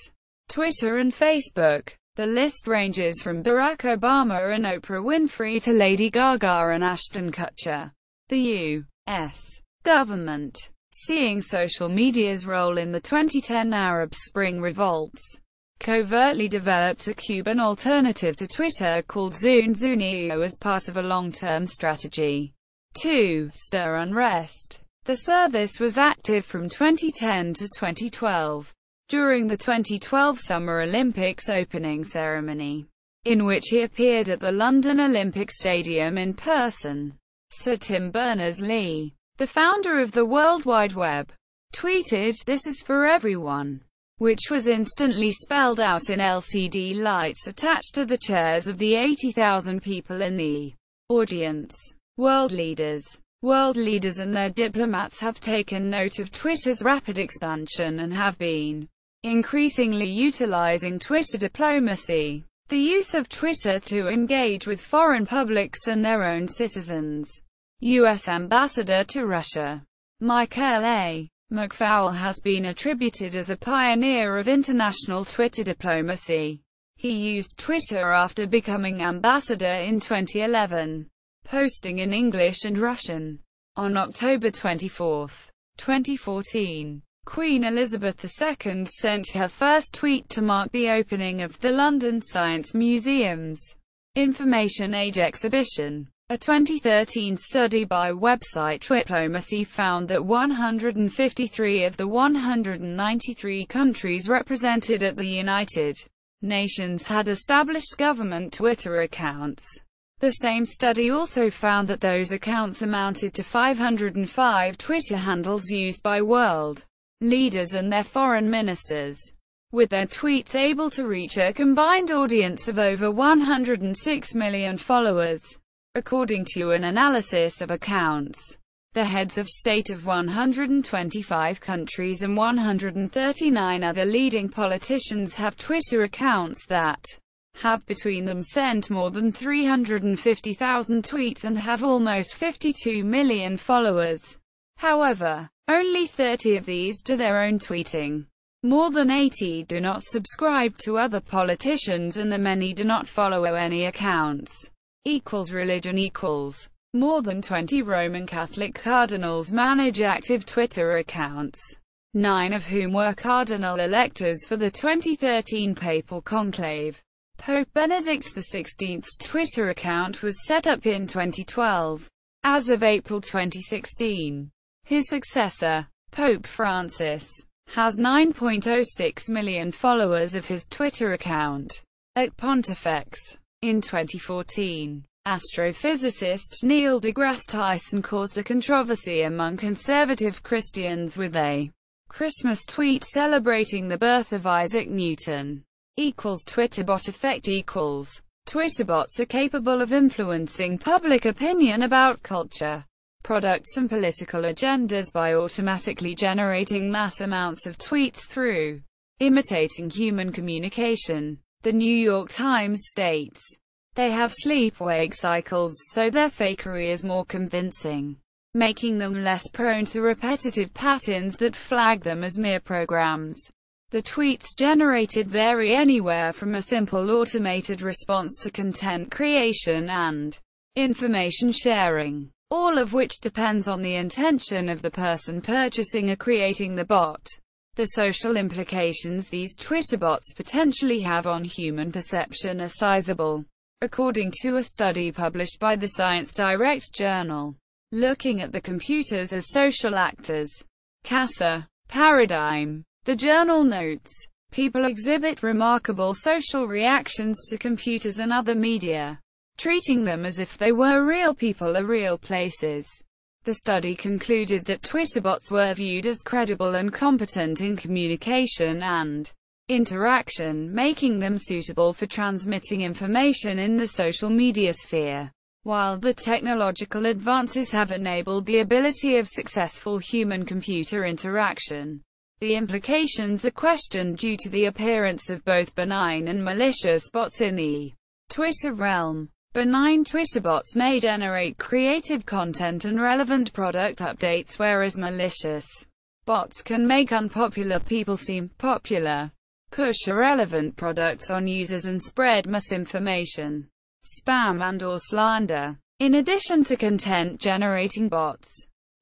Twitter and Facebook. The list ranges from Barack Obama and Oprah Winfrey to Lady Gaga and Ashton Kutcher. The U.S. government, seeing social media's role in the 2010 Arab Spring revolts, covertly developed a Cuban alternative to Twitter called Zunzuneo as part of a long-term strategy to stir unrest. The service was active from 2010 to 2012. During the 2012 Summer Olympics opening ceremony, in which he appeared at the London Olympic Stadium in person, Sir Tim Berners-Lee, the founder of the World Wide Web, tweeted, "This is for everyone," which was instantly spelled out in LCD lights attached to the chairs of the 80,000 people in the audience. World leaders and their diplomats have taken note of Twitter's rapid expansion and have been increasingly utilizing Twitter diplomacy, the use of Twitter to engage with foreign publics and their own citizens. U.S. Ambassador to Russia Michael A. McFaul has been attributed as a pioneer of international Twitter diplomacy. He used Twitter after becoming ambassador in 2011, posting in English and Russian. On October 24, 2014, Queen Elizabeth II sent her first tweet to mark the opening of the London Science Museum's Information Age exhibition. A 2013 study by website Twitlomacy found that 153 of the 193 countries represented at the United Nations had established government Twitter accounts. The same study also found that those accounts amounted to 505 Twitter handles used by world leaders and their foreign ministers, with their tweets able to reach a combined audience of over 106 million followers. According to an analysis of accounts, the heads of state of 125 countries and 139 other leading politicians have Twitter accounts that have between them sent more than 350,000 tweets and have almost 52 million followers. However, only 30 of these do their own tweeting. More than 80 do not subscribe to other politicians and the many do not follow any accounts. Religion. More than 20 Roman Catholic cardinals manage active Twitter accounts, 9 of whom were cardinal electors for the 2013 papal conclave. Pope Benedict XVI's Twitter account was set up in 2012. As of April 2016, his successor, Pope Francis, has 9.06 million followers of his Twitter account. At Pontifex, in 2014, astrophysicist Neil deGrasse Tyson caused a controversy among conservative Christians with a Christmas tweet celebrating the birth of Isaac Newton. Twitterbot effect. Twitterbots are capable of influencing public opinion about culture, products and political agendas by automatically generating mass amounts of tweets through imitating human communication. The New York Times states, they have sleep-wake cycles, so their fakery is more convincing, making them less prone to repetitive patterns that flag them as mere programs. The tweets generated vary anywhere from a simple automated response to content creation and information sharing, all of which depends on the intention of the person purchasing or creating the bot. The social implications these Twitterbots potentially have on human perception are sizable, according to a study published by the Science Direct journal, looking at the computers as social actors. CASA paradigm. The journal notes, people exhibit remarkable social reactions to computers and other media, treating them as if they were real people or real places. The study concluded that Twitterbots were viewed as credible and competent in communication and interaction, making them suitable for transmitting information in the social media sphere. While the technological advances have enabled the ability of successful human-computer interaction, the implications are questioned due to the appearance of both benign and malicious bots in the Twitter realm. Benign Twitter bots may generate creative content and relevant product updates, whereas malicious bots can make unpopular people seem popular, push irrelevant products on users, and spread misinformation, spam and/or slander. In addition to content-generating bots,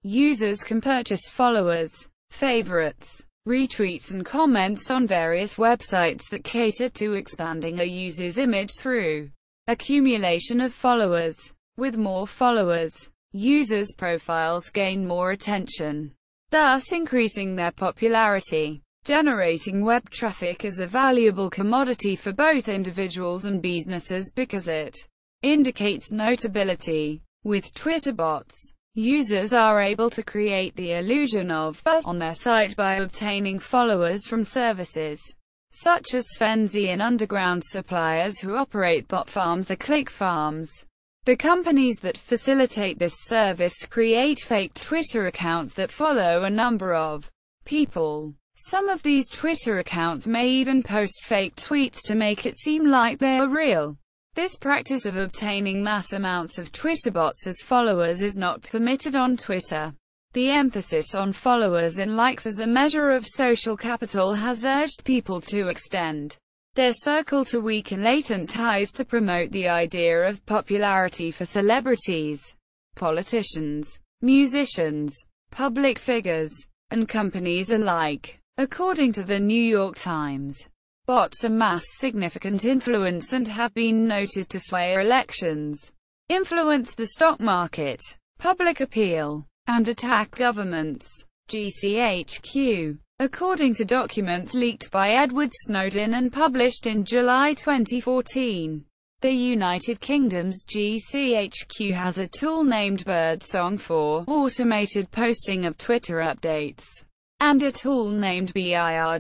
users can purchase followers, favorites, retweets and comments on various websites that cater to expanding a user's image through accumulation of followers. With more followers, users' profiles gain more attention, thus increasing their popularity. Generating web traffic is a valuable commodity for both individuals and businesses because it indicates notability. With Twitter bots, users are able to create the illusion of buzz on their site by obtaining followers from services such as Frenzy and underground suppliers who operate bot farms or click farms. The companies that facilitate this service create fake Twitter accounts that follow a number of people. Some of these Twitter accounts may even post fake tweets to make it seem like they are real. This practice of obtaining mass amounts of Twitter bots as followers is not permitted on Twitter. The emphasis on followers and likes as a measure of social capital has urged people to extend their circle to weaken latent ties to promote the idea of popularity for celebrities, politicians, musicians, public figures, and companies alike. According to the New York Times, bots amass significant influence and have been noted to sway elections, influence the stock market, public appeal, and attack governments. GCHQ. According to documents leaked by Edward Snowden and published in July 2014, the United Kingdom's GCHQ has a tool named Birdsong for automated posting of Twitter updates, and a tool named BIRDSTRIKE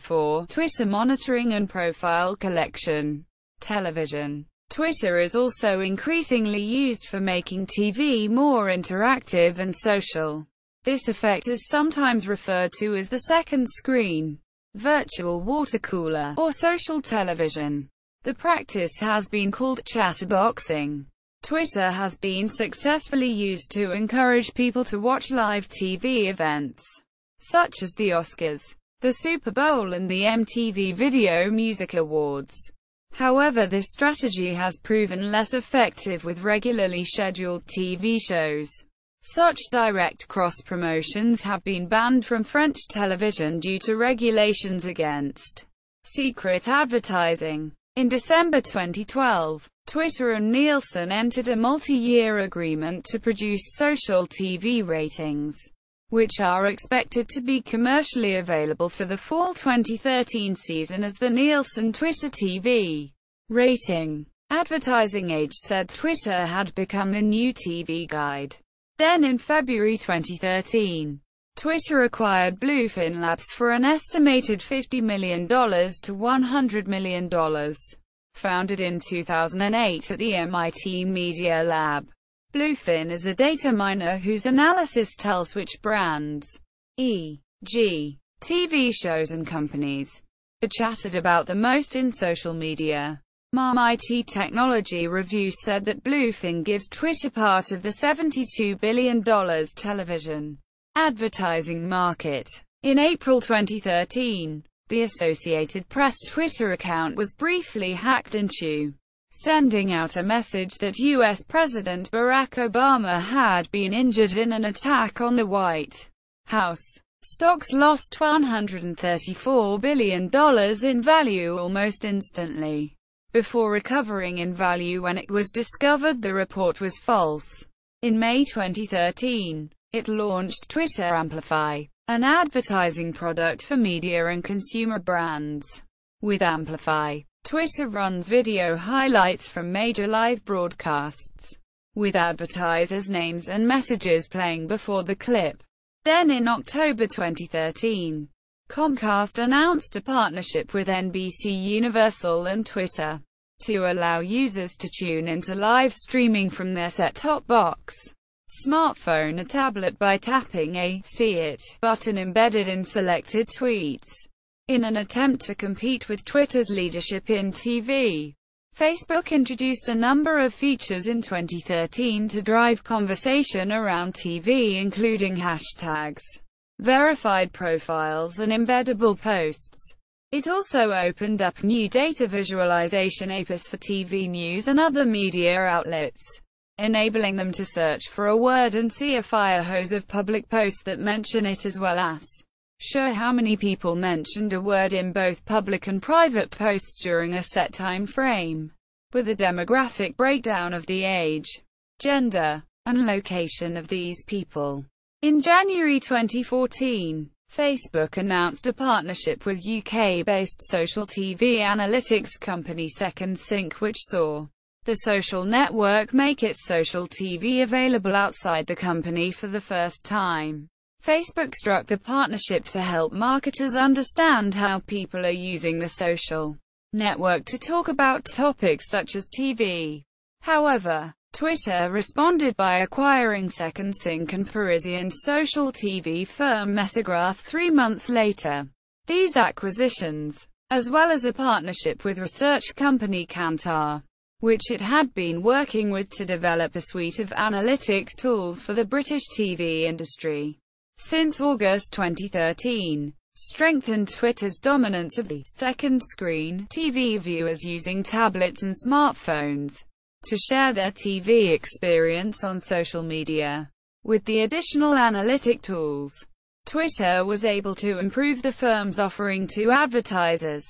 for Twitter monitoring and profile collection. Television. Twitter is also increasingly used for making TV more interactive and social. This effect is sometimes referred to as the second screen, virtual water cooler, or social television. The practice has been called chatterboxing. Twitter has been successfully used to encourage people to watch live TV events, such as the Oscars, the Super Bowl and the MTV Video Music Awards. However, this strategy has proven less effective with regularly scheduled TV shows. Such direct cross-promotions have been banned from French television due to regulations against secret advertising. In December 2012, Twitter and Nielsen entered a multi-year agreement to produce social TV ratings, which are expected to be commercially available for the fall 2013 season as the Nielsen Twitter TV rating. Advertising Age said Twitter had become the new TV guide. Then in February 2013, Twitter acquired Bluefin Labs for an estimated $50 million to $100 million. Founded in 2008 at the MIT Media Lab, Bluefin is a data miner whose analysis tells which brands, e.g., TV shows and companies, are chatted about the most in social media. MIT Technology Review said that Bluefin gives Twitter part of the $72 billion television advertising market. In April 2013, the Associated Press Twitter account was briefly hacked into, sending out a message that U.S. President Barack Obama had been injured in an attack on the White House. Stocks lost $134 billion in value almost instantly, before recovering in value when it was discovered the report was false. In May 2013, it launched Twitter Amplify, an advertising product for media and consumer brands. With Amplify, Twitter runs video highlights from major live broadcasts, with advertisers' names and messages playing before the clip. Then in October 2013, Comcast announced a partnership with NBC Universal and Twitter to allow users to tune into live streaming from their set-top box, smartphone or tablet by tapping a "See It" button embedded in selected tweets. In an attempt to compete with Twitter's leadership in TV, Facebook introduced a number of features in 2013 to drive conversation around TV, including hashtags, verified profiles, and embeddable posts. It also opened up new data visualization APIs for TV news and other media outlets, enabling them to search for a word and see a fire hose of public posts that mention it, as well as show how many people mentioned a word in both public and private posts during a set time frame, with a demographic breakdown of the age, gender, and location of these people. In January 2014, Facebook announced a partnership with UK-based social TV analytics company Second Sync, which saw the social network make its social TV available outside the company for the first time. Facebook struck the partnership to help marketers understand how people are using the social network to talk about topics such as TV. However, Twitter responded by acquiring Second Sync and Parisian social TV firm Messagraph 3 months later. These acquisitions, as well as a partnership with research company Kantar, which it had been working with to develop a suite of analytics tools for the British TV industry since August 2013, strengthened Twitter's dominance of the second-screen TV viewers using tablets and smartphones to share their TV experience on social media. With the additional analytic tools, Twitter was able to improve the firm's offering to advertisers,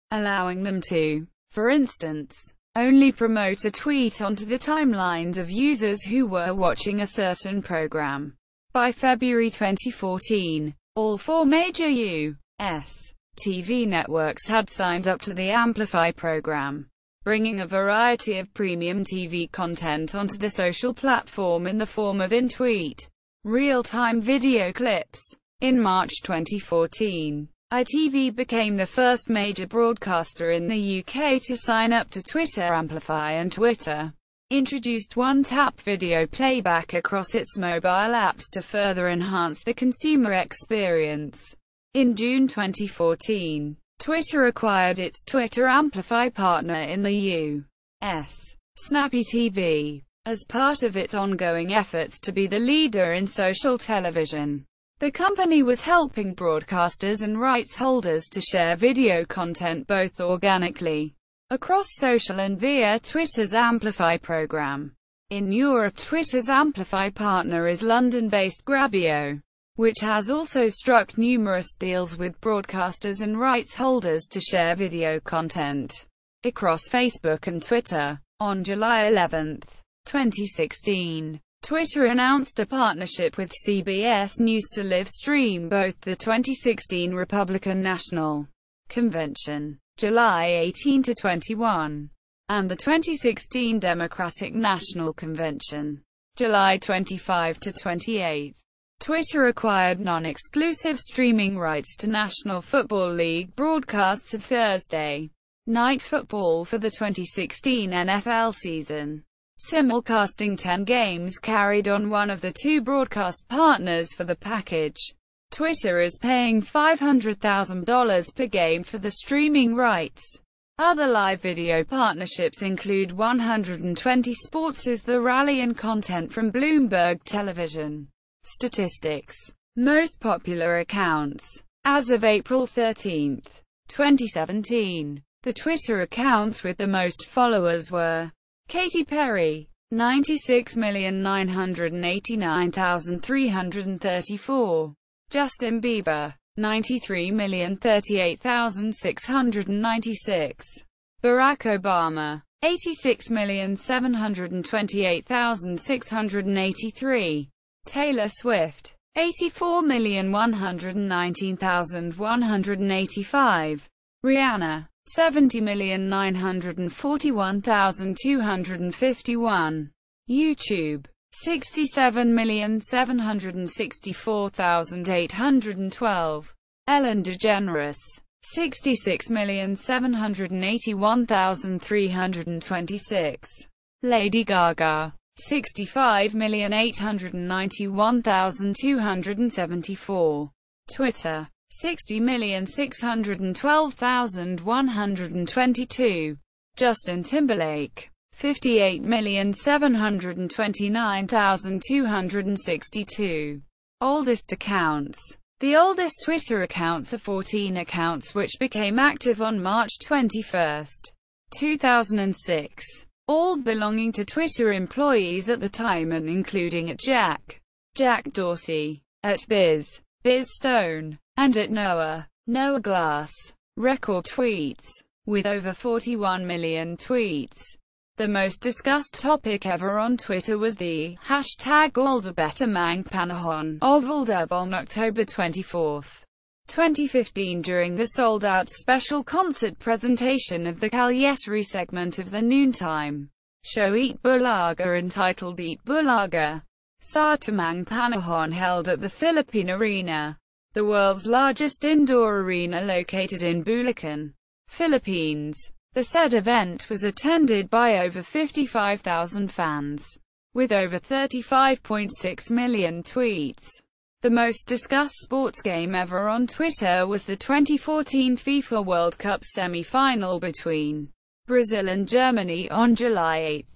allowing them to, for instance, only promote a tweet onto the timelines of users who were watching a certain program. By February 2014, all 4 major U.S. TV networks had signed up to the Amplify program, bringing a variety of premium TV content onto the social platform in the form of in-tweet, real-time video clips. In March 2014, ITV became the first major broadcaster in the UK to sign up to Twitter Amplify, and Twitter introduced one-tap video playback across its mobile apps to further enhance the consumer experience. In June 2014, Twitter acquired its Twitter Amplify partner in the U.S., Snappy TV, as part of its ongoing efforts to be the leader in social television. The company was helping broadcasters and rights holders to share video content both organically across social and via Twitter's Amplify program. In Europe, Twitter's Amplify partner is London-based Grabio, which has also struck numerous deals with broadcasters and rights holders to share video content across Facebook and Twitter. On July 11, 2016, Twitter announced a partnership with CBS News to live stream both the 2016 Republican National Convention, July 18 to 21, and the 2016 Democratic National Convention, July 25 to 28. Twitter acquired non-exclusive streaming rights to National Football League broadcasts of Thursday Night Football for the 2016 NFL season, simulcasting 10 games carried on one of the 2 broadcast partners for the package. Twitter is paying $500,000 per game for the streaming rights. Other live video partnerships include 120 Sports' The Rally and content from Bloomberg Television Statistics. Most popular accounts. As of April 13, 2017, the Twitter accounts with the most followers were Katy Perry, 96,989,334. Justin Bieber, 93,038,696. Barack Obama, 86,728,683. Taylor Swift, 84,119,185. Rihanna, 70,941,251. YouTube, 67,764,812. Ellen DeGeneres, 66,781,326. Lady Gaga, 65,891,274. Twitter, 60,612,122. Justin Timberlake, 58,729,262. Oldest accounts. The oldest Twitter accounts are 14 accounts which became active on March 21, 2006, all belonging to Twitter employees at the time and including at Jack Dorsey, at Biz Stone, and at Noah Glass. Record tweets. With over 41 million tweets, the most discussed topic ever on Twitter was the hashtag #AllDaBetterMangPanahon of AllDub on October 24, 2015 during the sold-out special concert presentation of the Kalyesri segment of the noontime show Eat Bulaga entitled Eat Bulaga sa Mangpanahon, held at the Philippine Arena, the world's largest indoor arena located in Bulacan, Philippines. The said event was attended by over 55,000 fans, with over 35.6 million tweets. The most discussed sports game ever on Twitter was the 2014 FIFA World Cup semi-final between Brazil and Germany on July 8,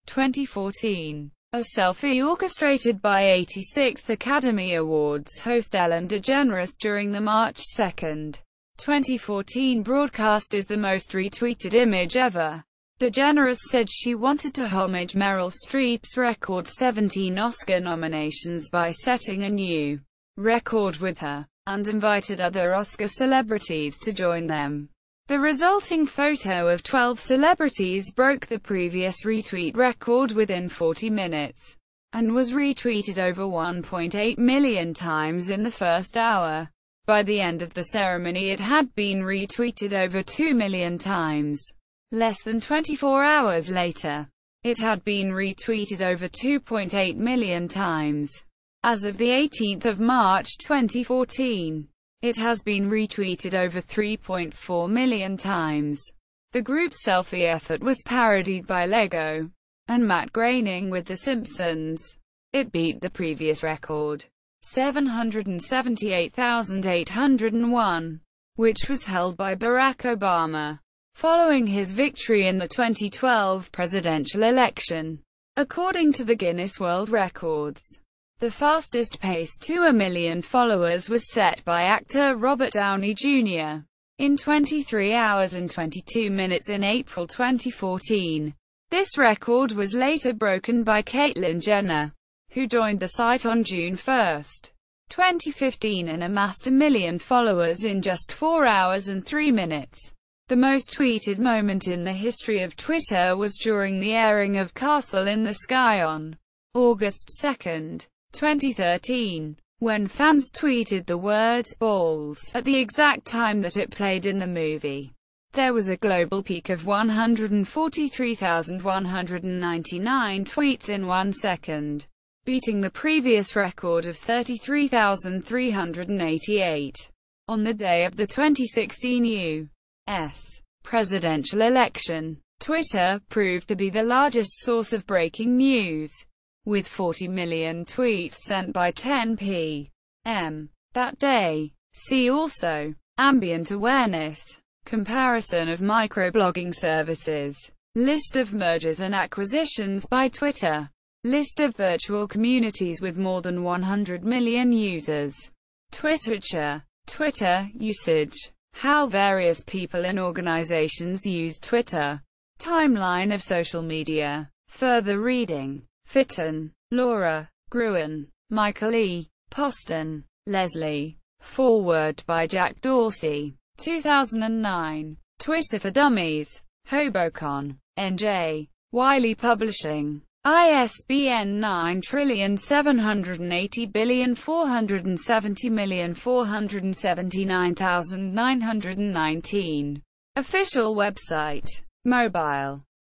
2014. A selfie orchestrated by 86th Academy Awards host Ellen DeGeneres during the March 2, 2014 broadcast is the most retweeted image ever. DeGeneres said she wanted to homage Meryl Streep's record 17 Oscar nominations by setting a new record with her, and invited other Oscar celebrities to join them. The resulting photo of 12 celebrities broke the previous retweet record within 40 minutes, and was retweeted over 1.8 million times in the first hour. By the end of the ceremony it had been retweeted over 2 million times. Less than 24 hours later, it had been retweeted over 2.8 million times. As of the 18th of March 2014, it has been retweeted over 3.4 million times. The group's selfie effort was parodied by Lego and Matt Groening with The Simpsons. It beat the previous record, 778,801, which was held by Barack Obama following his victory in the 2012 presidential election. According to the Guinness World Records, the fastest pace to 1 million followers was set by actor Robert Downey Jr. in 23 hours and 22 minutes in April 2014. This record was later broken by Caitlyn Jenner, who joined the site on June 1, 2015 and amassed 1 million followers in just 4 hours and 3 minutes. The most tweeted moment in the history of Twitter was during the airing of Castle in the Sky on August 2, 2013, when fans tweeted the word "balls" at the exact time that it played in the movie. There was a global peak of 143,199 tweets in 1 second, beating the previous record of 33,388. On the day of the 2016 U.S. presidential election, Twitter proved to be the largest source of breaking news, with 40 million tweets sent by 10 p.m. that day. See also: ambient awareness, comparison of microblogging services, list of mergers and acquisitions by Twitter, list of virtual communities with more than 100 million users, Twitter usage, how various people and organizations use Twitter, timeline of social media. Further reading: Fitton, Laura, Gruen, Michael E. Poston, Leslie. Foreword by Jack Dorsey. 2009. Twitter for Dummies. Hobocon, NJ. Wiley Publishing. ISBN 9780470,479,919. Official website. Mobile.